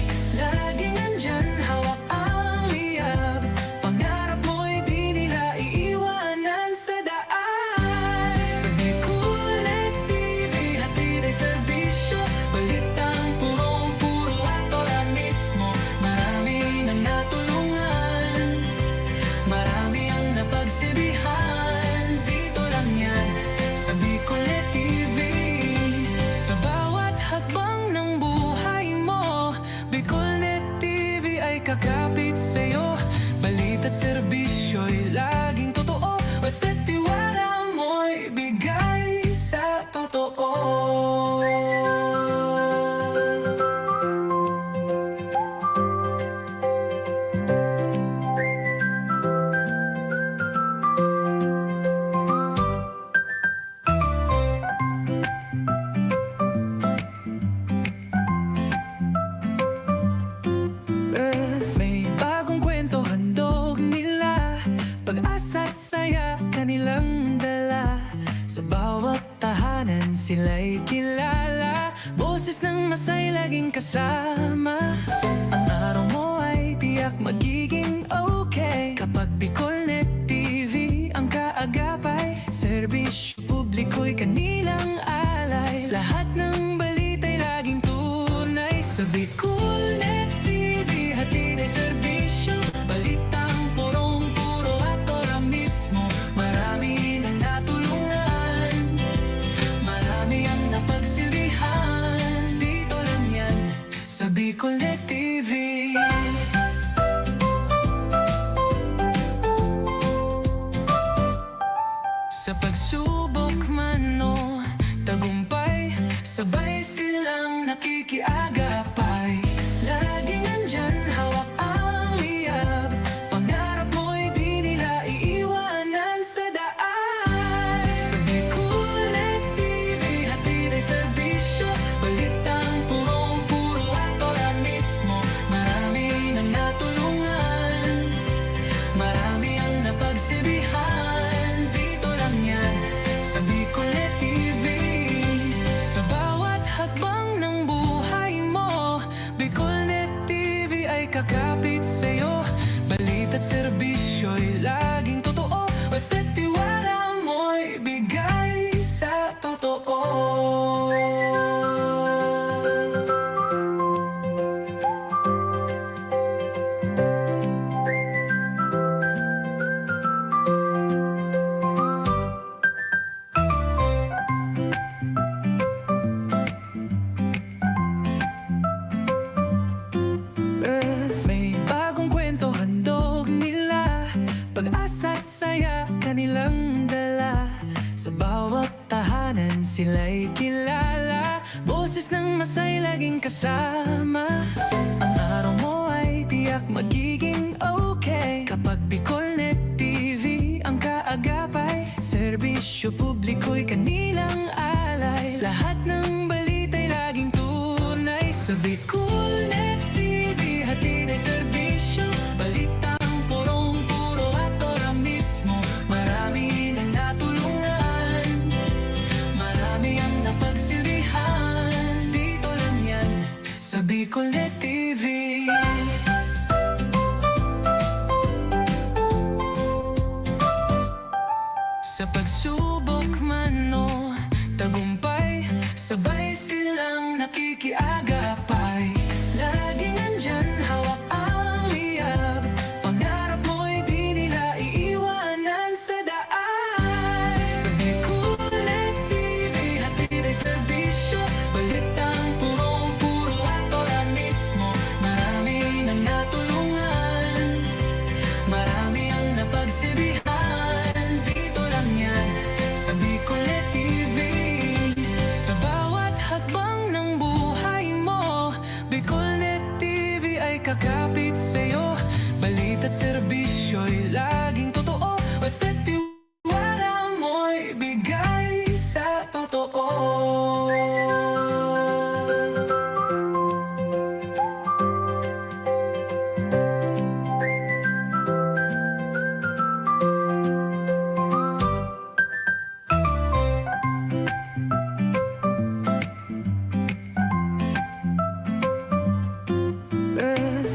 kanilang dala. Sa bawat tahanan sila'y kilala. Boses ng masay laging kasama. Ang araw mo ay tiyak magiging okay kapag Bicol Net TV ang kaagapay. Serbisyo publiko'y kanilang alay. Lahat ng balita'y laging tunay. Sa Bicol Net TV hatid ay serbisyo. Balitang purong-puro at ora mismo. Marami nang natulungan, marami ang napagsilbihan. Dito lang yan sa Bicol Net TV. Sa pagsubok man o tagumpay, sabay silang nakikiagapay. Laging nandyan, hawak ang liyab. Pangarap mo'y di nila iiwanan sa daan. Sa Bicol Net TV, hatid ay serbisyo. Balitang purong-puro at ora mismo. Marami nang natulungan, marami ang napagsilbihan. Dito lang yan sa Bicol Net TV. Sa bawat hakbang ng buhay mo, Bicol Net TV ay kakapit sa'yo. Balita't serbisyo'y laging totoo. Basta't tiwala mo'y bigay sa totoo. May bagong kwento handog nila. Pag-asa't saya kanilang dala. Sa bawat tahanan sila'y kilala. Boses ng masay laging kasama. Ang araw mo ay tiyak magiging okay kapag Bicol Net TV ang kaagapay. Serbisyo publiko'y kanilang alay. Lahat ng balita'y laging tunay. Sa Bicol Net TV hatid ay serbisyo. Balitang purong-puro at ora mismo. Marami nang natulungan, marami ang napagsilbihan. Dito lang yan sa Bicol Net TV. Sa pagsubok man o tagumpay, sabay silang nakikiagapay. Laging nandyan, hawak ang liyab. Pangarap mo'y di nila iiwanan sa daan. Sa Bicol Net TV, hatid ay serbisyo. Balitang purong-puro at ora mismo. Marami nang natulungan, marami ang napagsilbihan. Dito lang yan sa Bicol Net TV. Sa bawat hakbang ng buhay mo, Bicol Net TV ay kakapit sa'yo. Balita't serbisyo'y laging totoo. Basta't tiwala mo'y bigay sa totoo.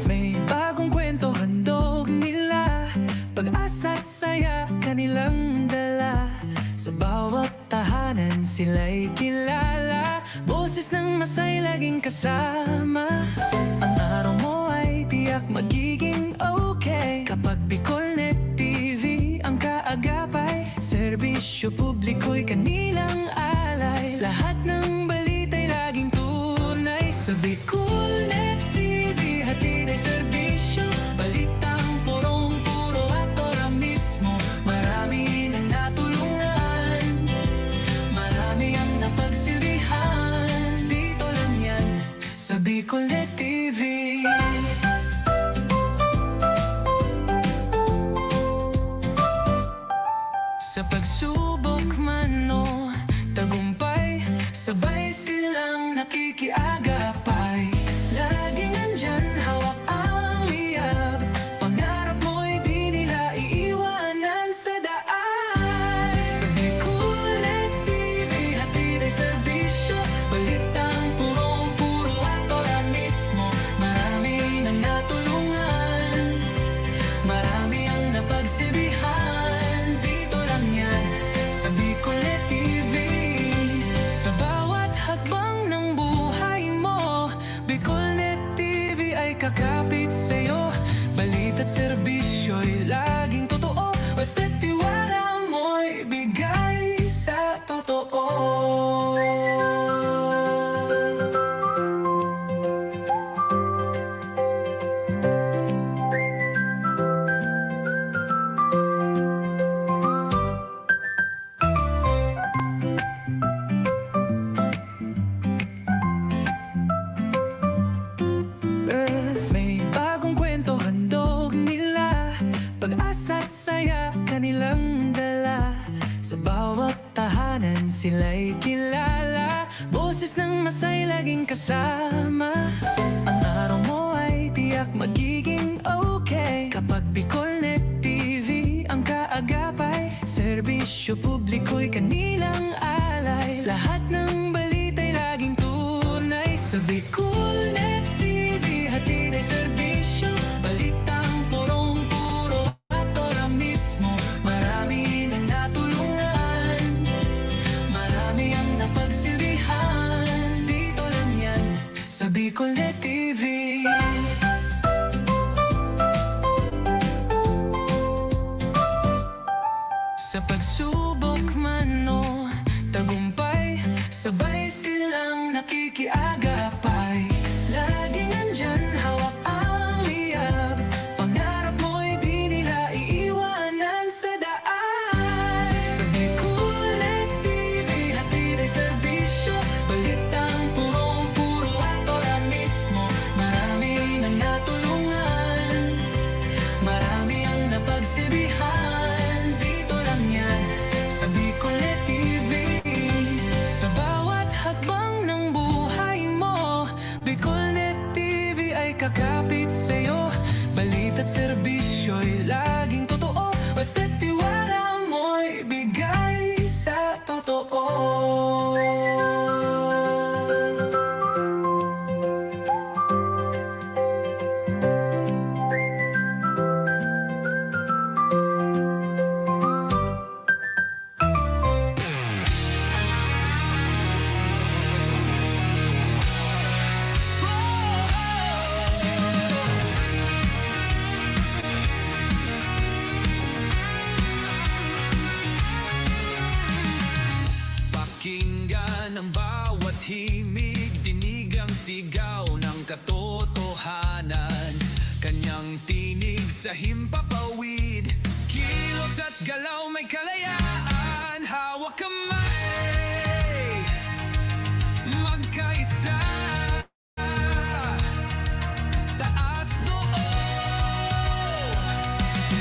May bagong kwento handog nila. Pag-asa't saya kanilang dala. Sa bawat tahanan sila'y kilala. Boses ng masay laging kasama. Ang araw mo ay tiyak magiging okay kapag Bicol Net TV ang kaagapay. Serbisyo publiko'y kanilang alay. Lahat ng balita'y laging tunay. Sa Bicol Net TV hatid ay serbisyo. Balitang purong-puro at ora mismo. Marami nang natulungan, marami ang napagsilbihan. Dito lang yan sa Bicol Net TV. Sa pagsubok man o tagumpay, sabay silang nakikiagapay. Laging nandyan, hawak ang liyab. Pangarap mo'y di nila iiwanan sa daan. Sa bawat tahanan sila'y kilala, boses ng masay laging kasama. Ang araw mo ay tiyak magiging okay kapag Bicol Net TV ang kaagapay. Serbisyo publiko'y kanilang alay, lahat ng balita'y laging tunay. Sa Bicol Net TV hatid ay serbisyo, balitang purong-puro at ora mismo. Marami nang natulungan, marami ang napagsilbihan, dito lang yan sa Bicol Net TV. Sa pagsubok man o tagumpay, sabay silang nakikiagapay. Laging nandyan, hawak ang liyab, pangarap mo'y di nila iiwanan sa daan. Sa Bicol Net TV hatid ay serbisyo, balitang purong-puro at ora mismo. Marami nang natulungan, marami ang napagsilbihan, dito lang yan sa Bicol Net TV. Sa bawat hakbang ng buhay mo, Bicol Net TV ay kakapit sa'yo. Balita't serbisyo'y laging totoo, basta't tiwala mo'y bigay sa totoo. Pakinggan ang bawat himig, dinig ang sigaw ng katotohanan. Kanyang tinig sa himpapawid, kilos at galaw may kalayaan. Hawak kamay, magkaisa, taas noo,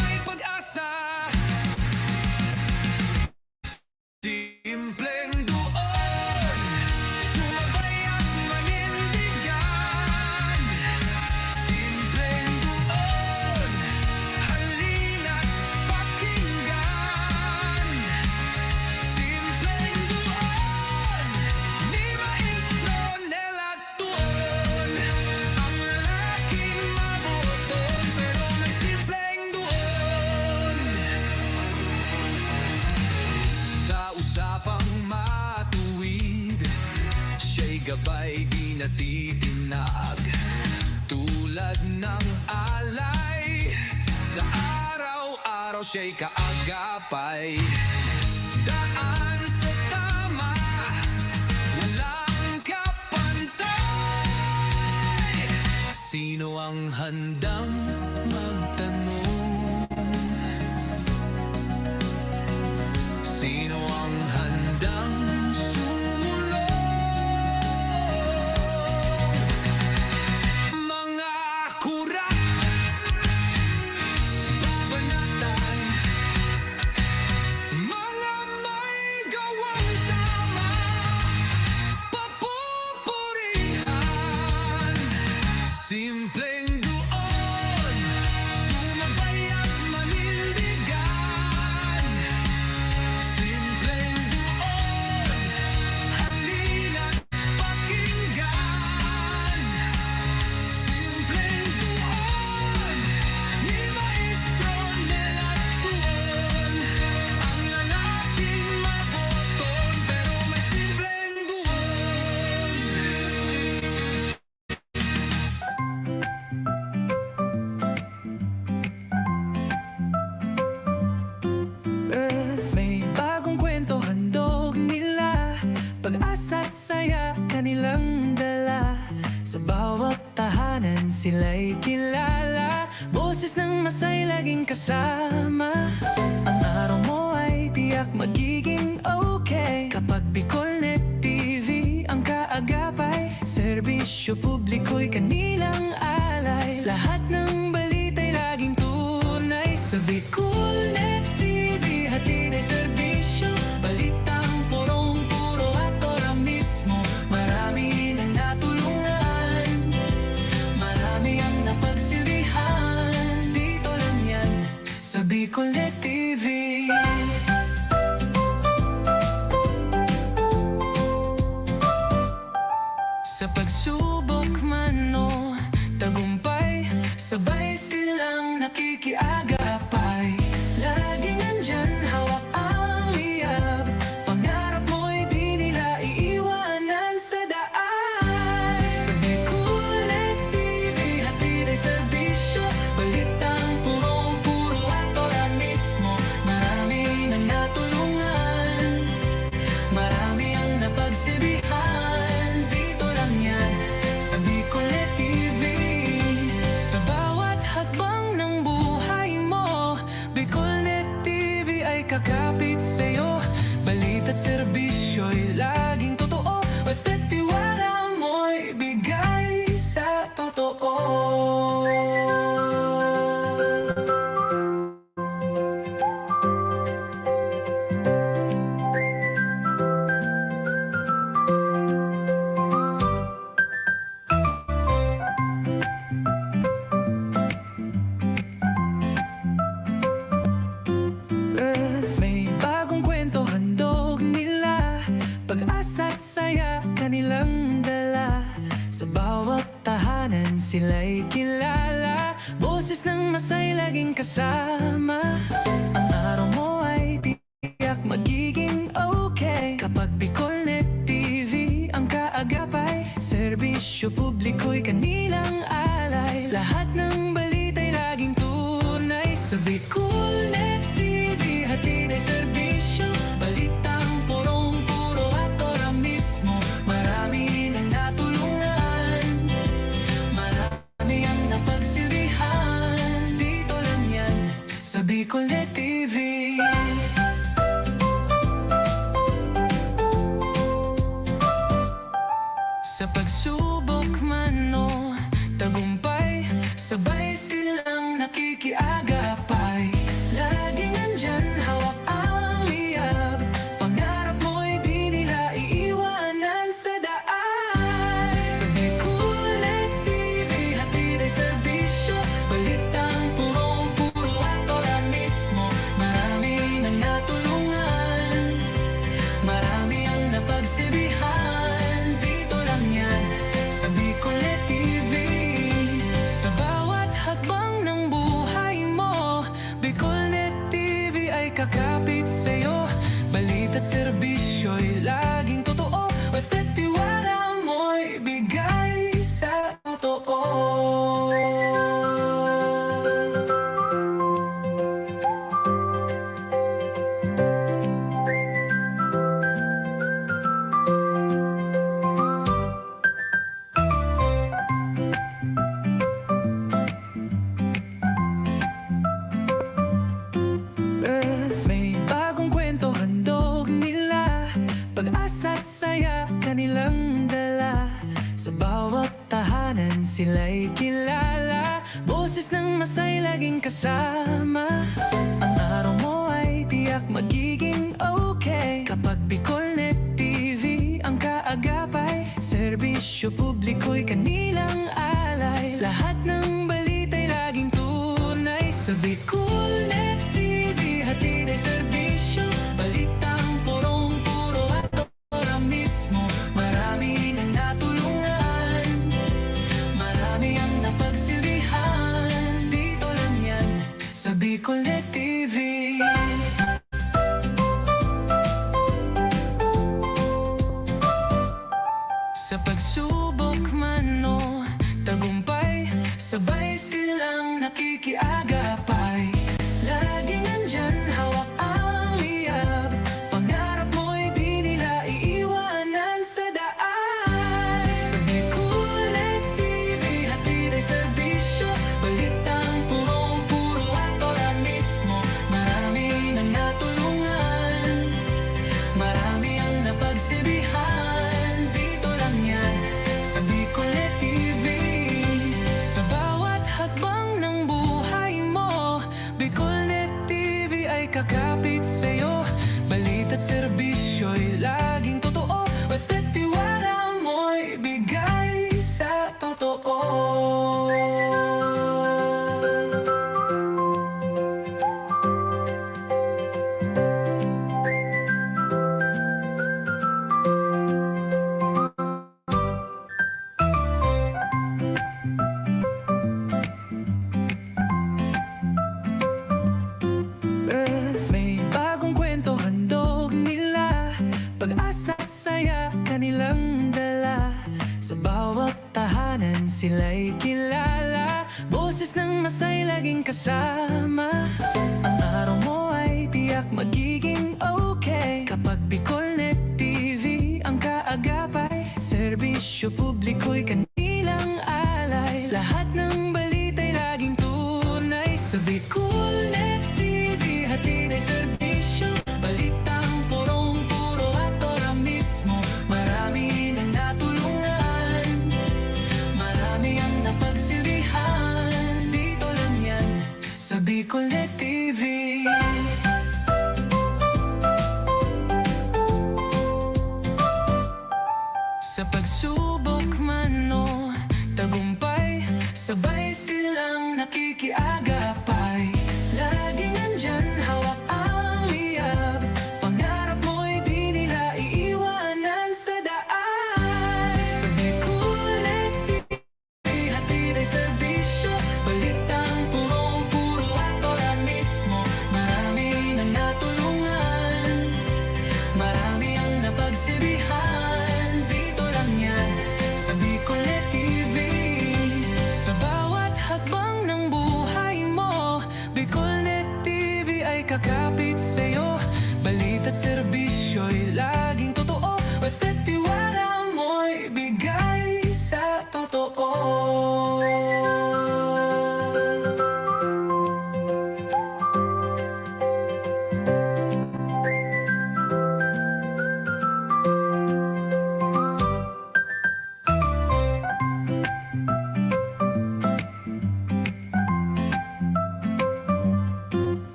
may pag-asa. Simpleng Duon, sumabay at manindigan. Simpleng Duon, halina't pakinggan. Simpleng Duon, ni Maestro Nela Duon. Ang lalaking mabuton pero may simpleng Duon. Sa usapang matuwid, siya'y gabay di natitinag. Tulad ng alay, sa araw-araw siya'y kaagapay. Daan sa tama, walang kapantay. Sino ang handang magtanong? Sino ang handang sumulong? Mga kurat, babanatan, mga may gawang tama, papupurihan. Simpleng Duon, sumabay at manindigan. Simpleng Duon, halina't pakinggan. Simpleng Duon, ni Maestro Nela Duon. Ang lalaking maboton pero may simpleng Duon. May bagong kwento handog nila, pag-asa't saya kanilang dala. Sa bawat tahanan sila'y kilala, boses ng masay laging kasama. Ang araw mo ay tiyak magiging okay kapag Bicol Net TV ang kaagapay. Serbisyo publiko'y kanilang alay, lahat ng balita'y laging tunay. Sa Bicol Net TV hatid ay serbisyo, kanilang dala. Sa bawat tahanan sila'y kilala. Boses ng masay laging kasama. Ang araw mo ay tiyak magiging okay kapag Bicol Net TV ang kaagapay. Serbisyo publiko'y kanilang alay. Lahat ng balita'y laging tunay. Sa Bicol Net TV hatid ay serbisyo. Balitang purong-puro at ora mismo. Marami nang natulungan, marami ang napagsilbihan. Dito lang yan sa Bicol Net TV. Sa pagsubok man o tagumpay, sabay silang nakikiagapay. Laging nandyan, hawak ang liyab. Pangarap mo'y di nila iiwanan sa daan. Sa Bicol Net TV, hatid ay serbisyo. Balitang purong-puro at ora mismo. Marami nang natulungan, marami ang napagsilbihan. Dito lang yan sa Bicol Net TV. Sa bawat hakbang ng buhay mo, Bicol Net TV ay kakapit sa'yo. Balita't serbisyo'y laging totoo. Basta't tiwala mo'y bigay sa totoo. May bagong kwento handog nila. Pag-asa't saya kanilang dala. Sa bawat tahanan sila'y kilala. Boses ng masay laging kasama. Ang araw mo ay tiyak magiging okay kapag Bicol Net TV ang kaagapay. Serbisyo publiko'y kanilang alay. Lahat ng balita'y laging tunay. Sa Bicol Net TV hatid ay serbisyo. Balitang purong-puro at ora mismo. Marami nang natulungan, marami ang napagsilbihan. Dito lang yan sa Bicol Net TV. Sa pagsubok man o tagumpay, sabay silang nakikiagapay. Laging nandyan, hawak ang liyab. Pangarap mo'y di nila iiwanan sa daan. Sa Bicol Net TV, hatid ay serbisyo. Balitang purong-puro at ora mismo. Marami nang natulungan, marami ang napagsilbihan. Dito lang yan sa Bicol Net TV. Sa bawat hakbang ng buhay mo, Bicol Net TV ay kakapit sa'yo. Balita't serbisyo'y laging totoo. Basta't tiwala mo'y bigay sa totoo. May bagong kwento handog nila. Pag-asa't saya kanilang dala. Sa bawat tahanan sila'y kilala. Boses ng masay laging kasama. Ang araw mo ay tiyak magiging okay kapag Bicol Net TV ang kaagapay. Serbisyo publiko'y kanilang alay. Lahat ng balita'y laging tunay. Sa Bicol Net TV hatid ay serbisyo. Balitang purong-puro at ora mismo. Marami nang natulungan, marami ang napagsilbihan. Dito lang yan sa Bicol Net TV. Sa pagsubok man o tagumpay, sabay silang nakikiagapay. Laging nandyan, hawak ang liyab. Pangarap mo'y di nila iiwanan sa daan. serbisyo'y laging totoo. Basta't tiwala mo'y bigay sa totoo.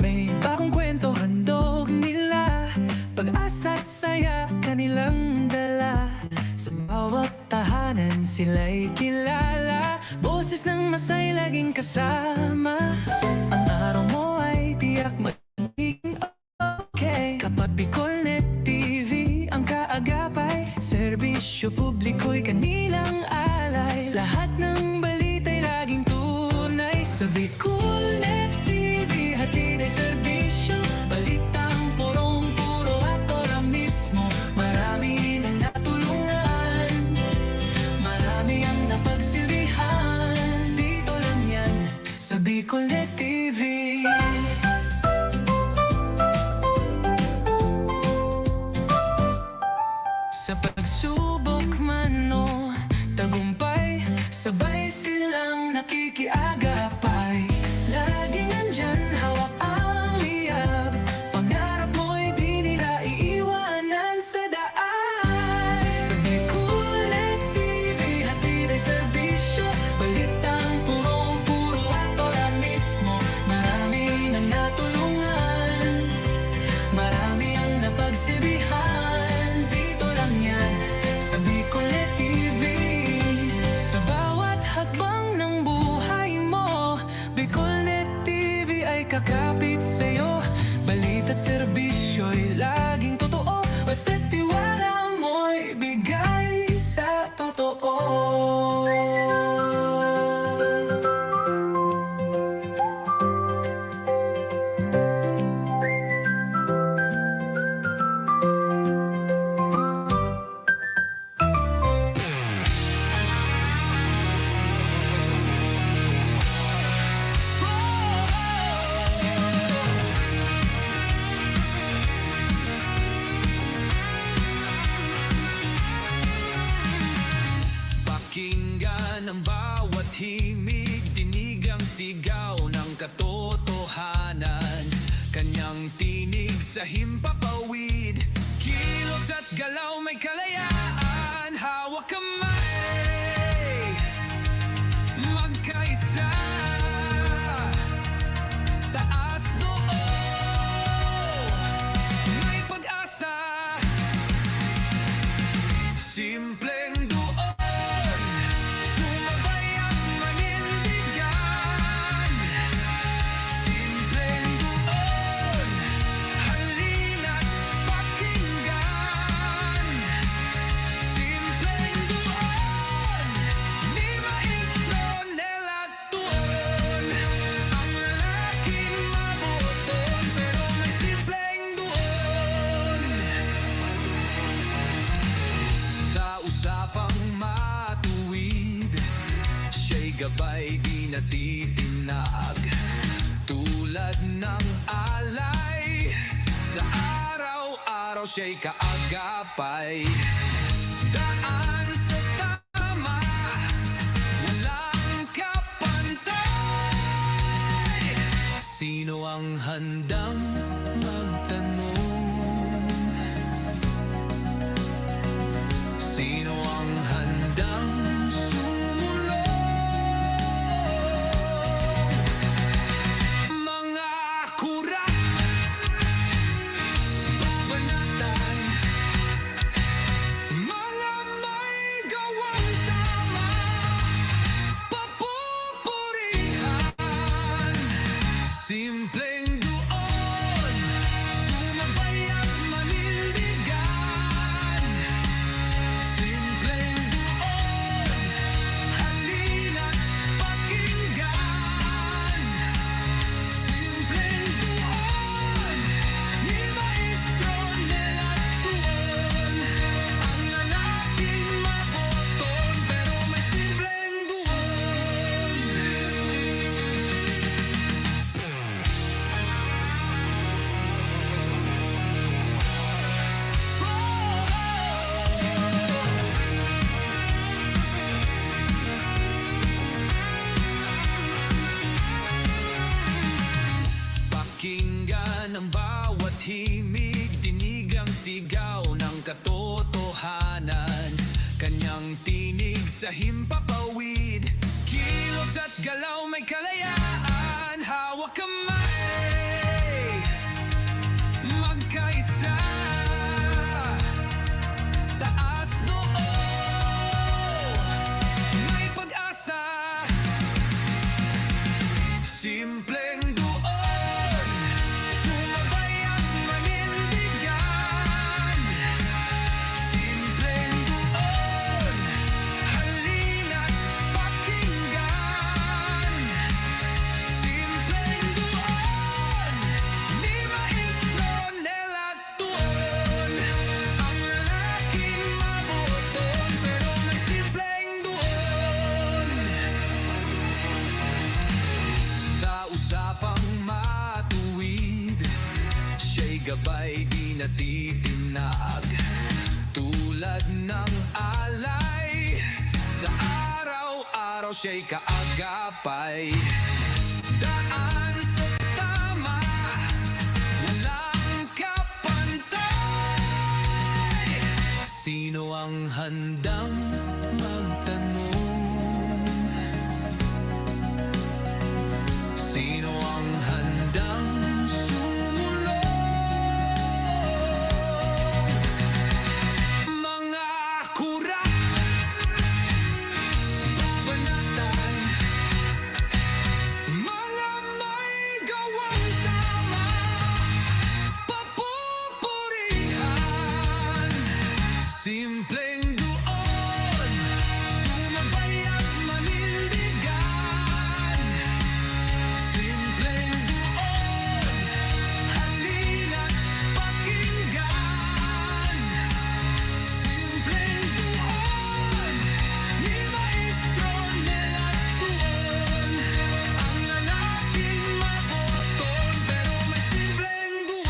May bagong kwento handog nila, pag-asa't saya kanilang dala. Sa bawat tahanan sila'y kilala, boses ng masay laging kasama. Ang araw mo ay tiyak magiging okay kapag Bicol Net TV ang kaagapay. Serbisyo publiko'y kanilang alay, lahat ng balita'y laging tunay. Sa Bicol Net TV hatid ay serbisyo, balitang purong-puro at ora mismo. Marami nang natulungan, marami ang napagsilbihan. Dito lang yan sa Bicol Net TV. Sa pagsubok man o tagumpay, sabay silang nakikiagapay. Laging nandyan, hawak ang liyab, pangarap mo'y di nila iiwanan sa daan. Sa Bicol Net TV hatid ay serbisyo, balitang purong-puro at ora mismo. Marami nang natulungan, marami ang napagsilbihan. Dito lang yan sa Bicol Net TV. Sa bawat hakbang ng buhay mo, Bicol Net TV ay kakapit sa'yo. Balita't serbisyo'y laging totoo, basta't tiwala mo'y bigay sa totoo. Pakinggan ang bawat himig, dinig ang sigaw ng katotohanan. Kanyang tinig sa himpapawid, kilos at galaw may kalayaan. Hawak kamay, magkaisa, taas noo, may pag-asa. Simpleng Duon, sumabay at manindigan. Simpleng Duon, halina't pakinggan. Simpleng Duon, ni Maestro Nela Duon. Ang lalaking mabuton, pero may simpleng Duon. Sa usapang matuwid, siya'y gabay di natitinag. Tulad ng alay, sa araw-araw siya'y kaagapay. Daan sa tama, walang kapantay. Sino ang handang magtanong? Sino ang handang sumulong? Mga kurap, babanatan, mga may gawang tama, papupurihan. Simpleng Duon, bawat himig, dinig ang sigaw ng katotohanan. Kanyang tinig sa himpapawid, kilos at galaw may kalayaan. Hawak kamay, magkaisa, taas noo, may pag-asa. Simpleng Duon, sumabay at manindigan. Simpleng Duon, halina't pakinggan. Simpleng Duon, ni Maestro Nela Duon. Ang lalaking mabuton, pero may simpleng Duon. Sa usapang matuwid, siya'y gabay di natitinag. Tulad ng alay, sa araw-araw siya'y kaagapay. Daan sa tama, walang kapantay. Sino ang handang magtanong? Sino ang handang sumulong? Mga kurat, babanatan, mga may gawang tama, papupurihan. Simpleng Duon, sumabay at manindigan. Simpleng Duon, halina't pakinggan. Simpleng Duon, ni Maestro Nela Duon. Ang lalaking maboton, pero may simpleng Duon.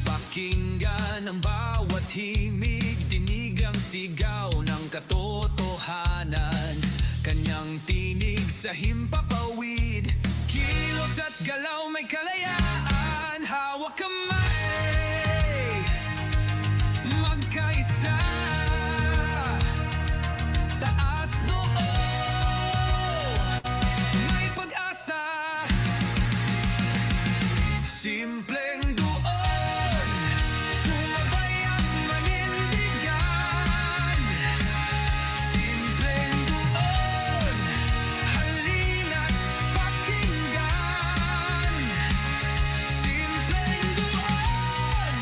Pakinggan ang bawat himig, dinig ang sigaw ng katotohanan. Kanyang tinig sa himpapawid, kilos at galaw may kalayaan. Hawak kamay, magkaisa, taas noo, may pag-asa. Simpleng Duon, sumabay at manindigan. Simpleng Duon, halina't pakinggan. Simpleng Duon,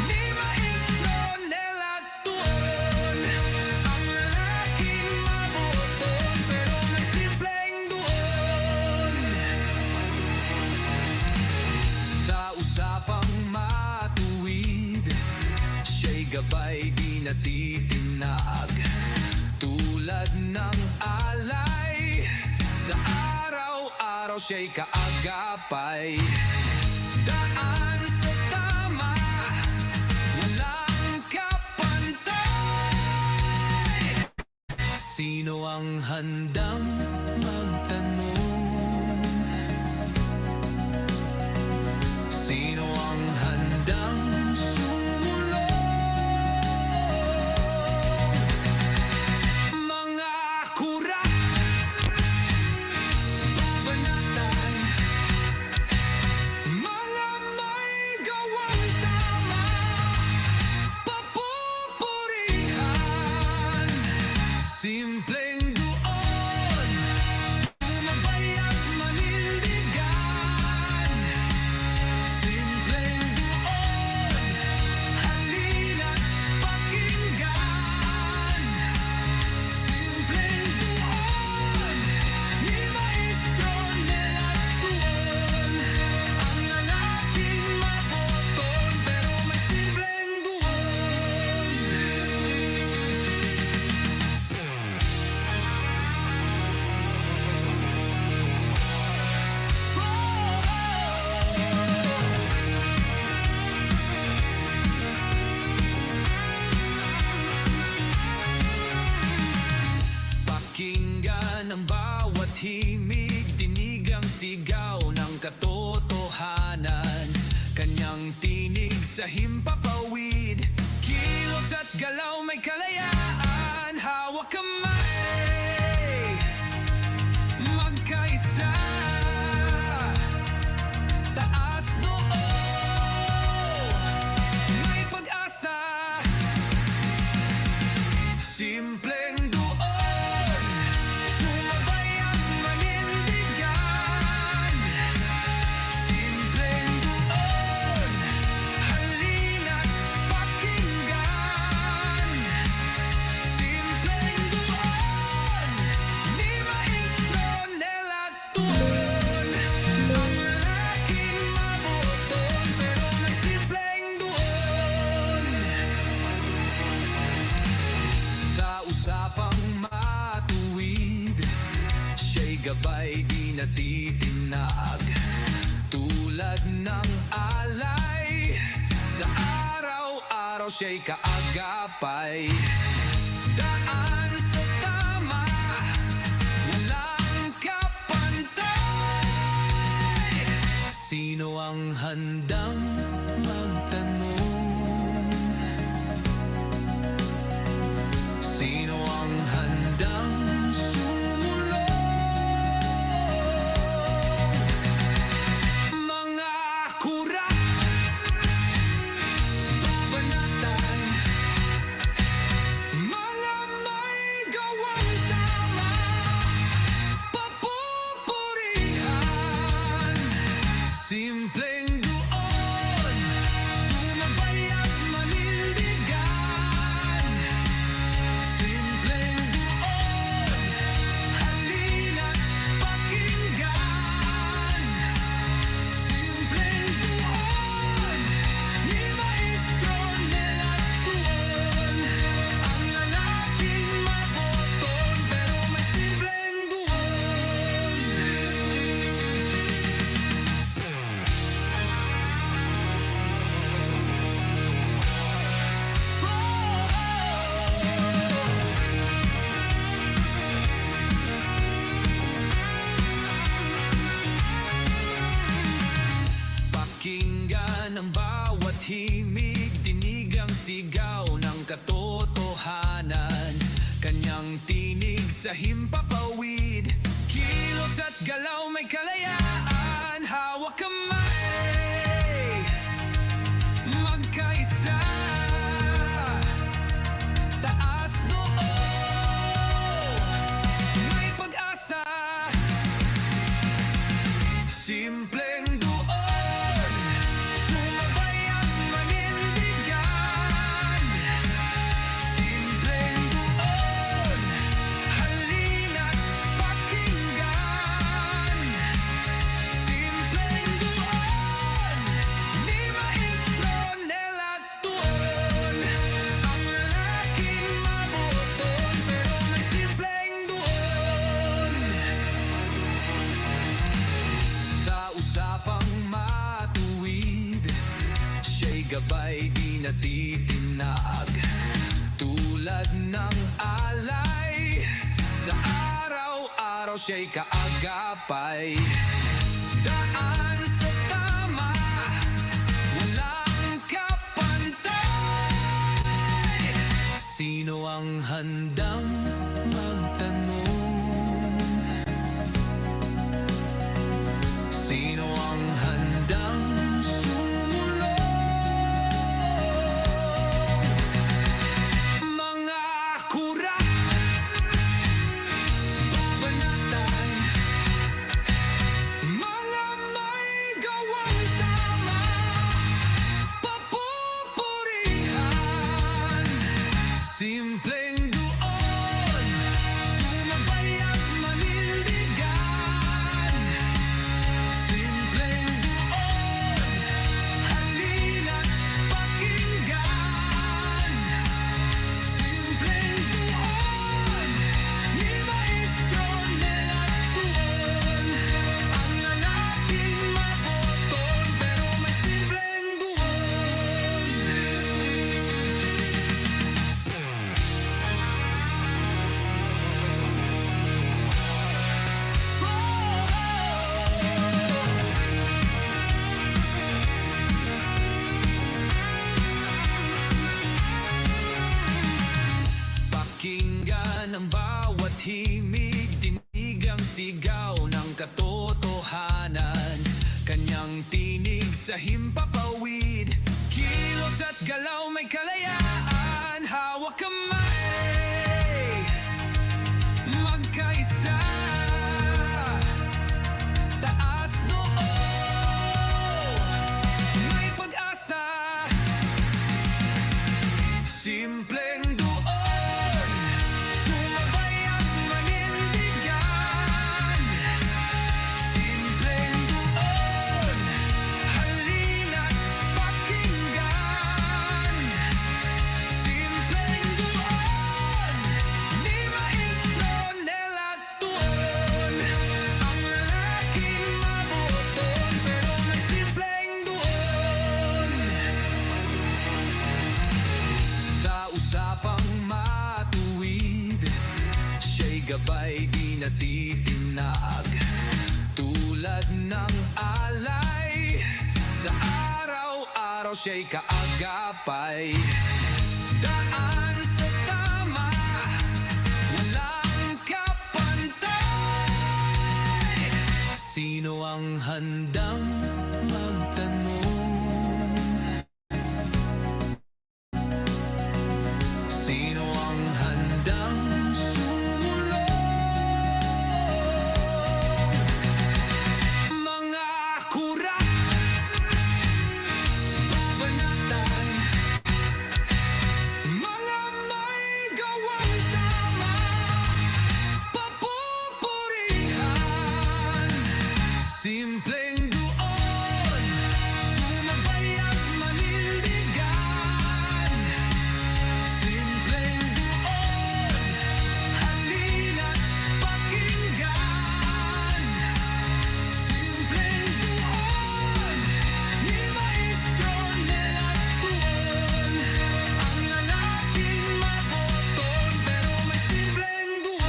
ni Maestro Nela Duon. Ang lalaking mabuton, pero may simpleng Duon. Sa usapang matuwid, siya'y gabay di natitinag. Tulad ng alay, sa araw-araw siya'y kaagapay. Daan sa tama, walang kapantay. Sino ang handang magtanong? Sino ang handang sumulong? Mga kurat, babanatan, mga may gawang tama, papupurihan. Simpleng Duon, sa himpapawid, kilos at galaw may kalayaan, hawak kamay, magkaisa, taas noo, may pag-asa. Simpleng Duon, sumabay at manindigan. Simpleng Duon, halina't pakinggan. Simpleng Duon, ni Maestro Nela Tuon. Ang lalaking mabuton, pero may simpleng Duon. Sa usapang matuwid, siya'y gabay di natitinag. Tulad ng alay, sa araw-araw siya'y kaagapay. Daan sa tama, walang kapantay. Sino ang handang magtanong? Sino ang handang sumulong? Mga kurat, babanatan, mga may gawang tama, papupurihan. Simpleng Duon, sumabay at manindigan. Simpleng Duon, halina't pakinggan. Simpleng Duon, ni Maestro Nela Tuon. Ang lalaking maboton, pero may simpleng Duon. Pakinggan ang bawat himig, dinig ang sigaw ng katotohanan. Kanyang tinig sa himpapawid, kilos at galaw may kalayaan, hawak kamay, magkaisa, taas noo, may pag-asa. Simpleng Duon, sumabay at manindigan. Simpleng Duon, halina't pakinggan. Simpleng Duon, ni Maestro Nela Tuon. Ang lalaking mabuton, pero may simpleng Duon. Sa usapang matuwid, siya'y gabay di natitinag. Tulad ng alay, sa araw-araw siya'y kaagapay. Daan sa tama, walang kapantay. Sino ang handang magtanong? Sino ang handang sumulong? Mga kurat, babanatan, sa himpapawid, kilos at galaw may kalayaan, hawak kamay, magkaisa, taas noo, may pag-asa. Simpleng Duon, sumabay at manindigan. Simpleng Duon, halina't pakinggan. Simpleng Duon, ni Maestro Nela Tuon. Ang lalaking mabuton, pero may simpleng Duon. Sa usapang matuwid, siya'y gabay di natitinag. Tulad ng alay, sa araw-araw siya'y kaagapay. Daan sa tama, walang kapantay. Sino ang handang magtanong? Sino ang handang sumulong? Mga kurak, babanatan, mga may gawang tama, papupurihan. Simpleng Duon, sumabay at manindigan. Simpleng Duon, halina't pakinggan. Simpleng Duon, ni Maestro Nela Tuon. Ang lalaking maboton, pero may simpleng Duon.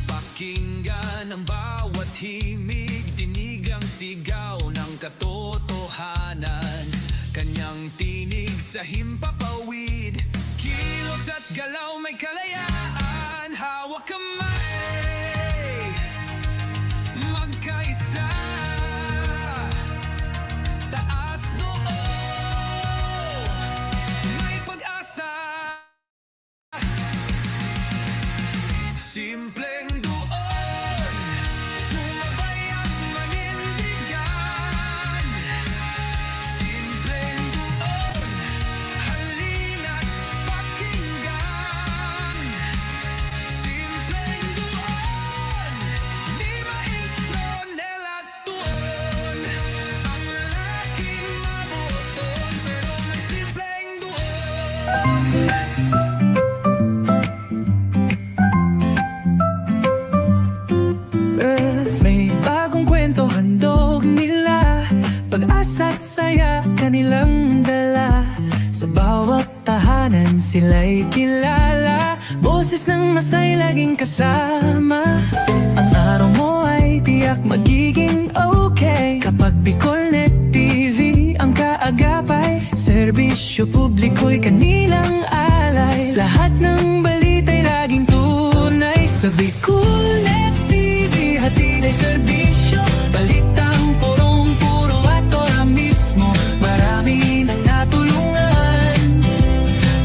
Pakinggan ang bawat himig, dinig ang sigaw ng katotohanan. Kanyang tinig sa himpapawid, kilos at galaw may kalayaan, hawak kamay, magkaisa, taas noo, may pag-asa. Simpleng Duon, sumabay at manindigan. Simpleng Duon, halina't pakinggan. Simpleng Duon, ni Maestro Nela Tuon. Ang lalaking mabuton, pero may simpleng Duon. May bagong kwento handog nila, pag-asa't saya kanilang dala. Sa bawat tahanan sila'y kilala, boses ng masay laging kasama. Ang araw mo ay tiyak magiging okay kapag Bicol Net TV ang kaagapay. Serbisyo publiko'y kanilang alay, lahat ng balita'y laging tunay. Sa Bicol Net TV, hatid ay serbisyo, balitang purong-puro at ora mismo. Marami nang natulungan,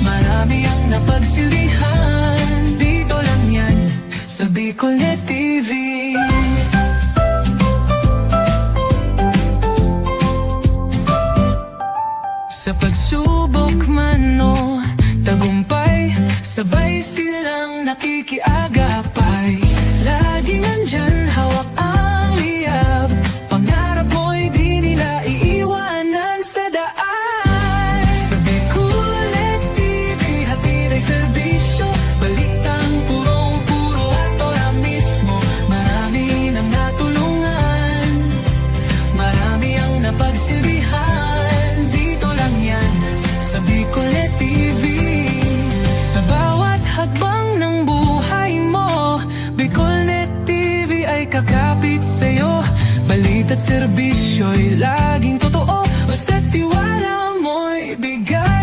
marami ang napagsilihan. Dito lang yan, sa Bicol Net TV. Sa pagsubok man o tagumpay, sabay silang nakikiagapay. kakapit sa'yo. Balita't serbisyo'y laging totoo, basta't tiwala mo'y bigay.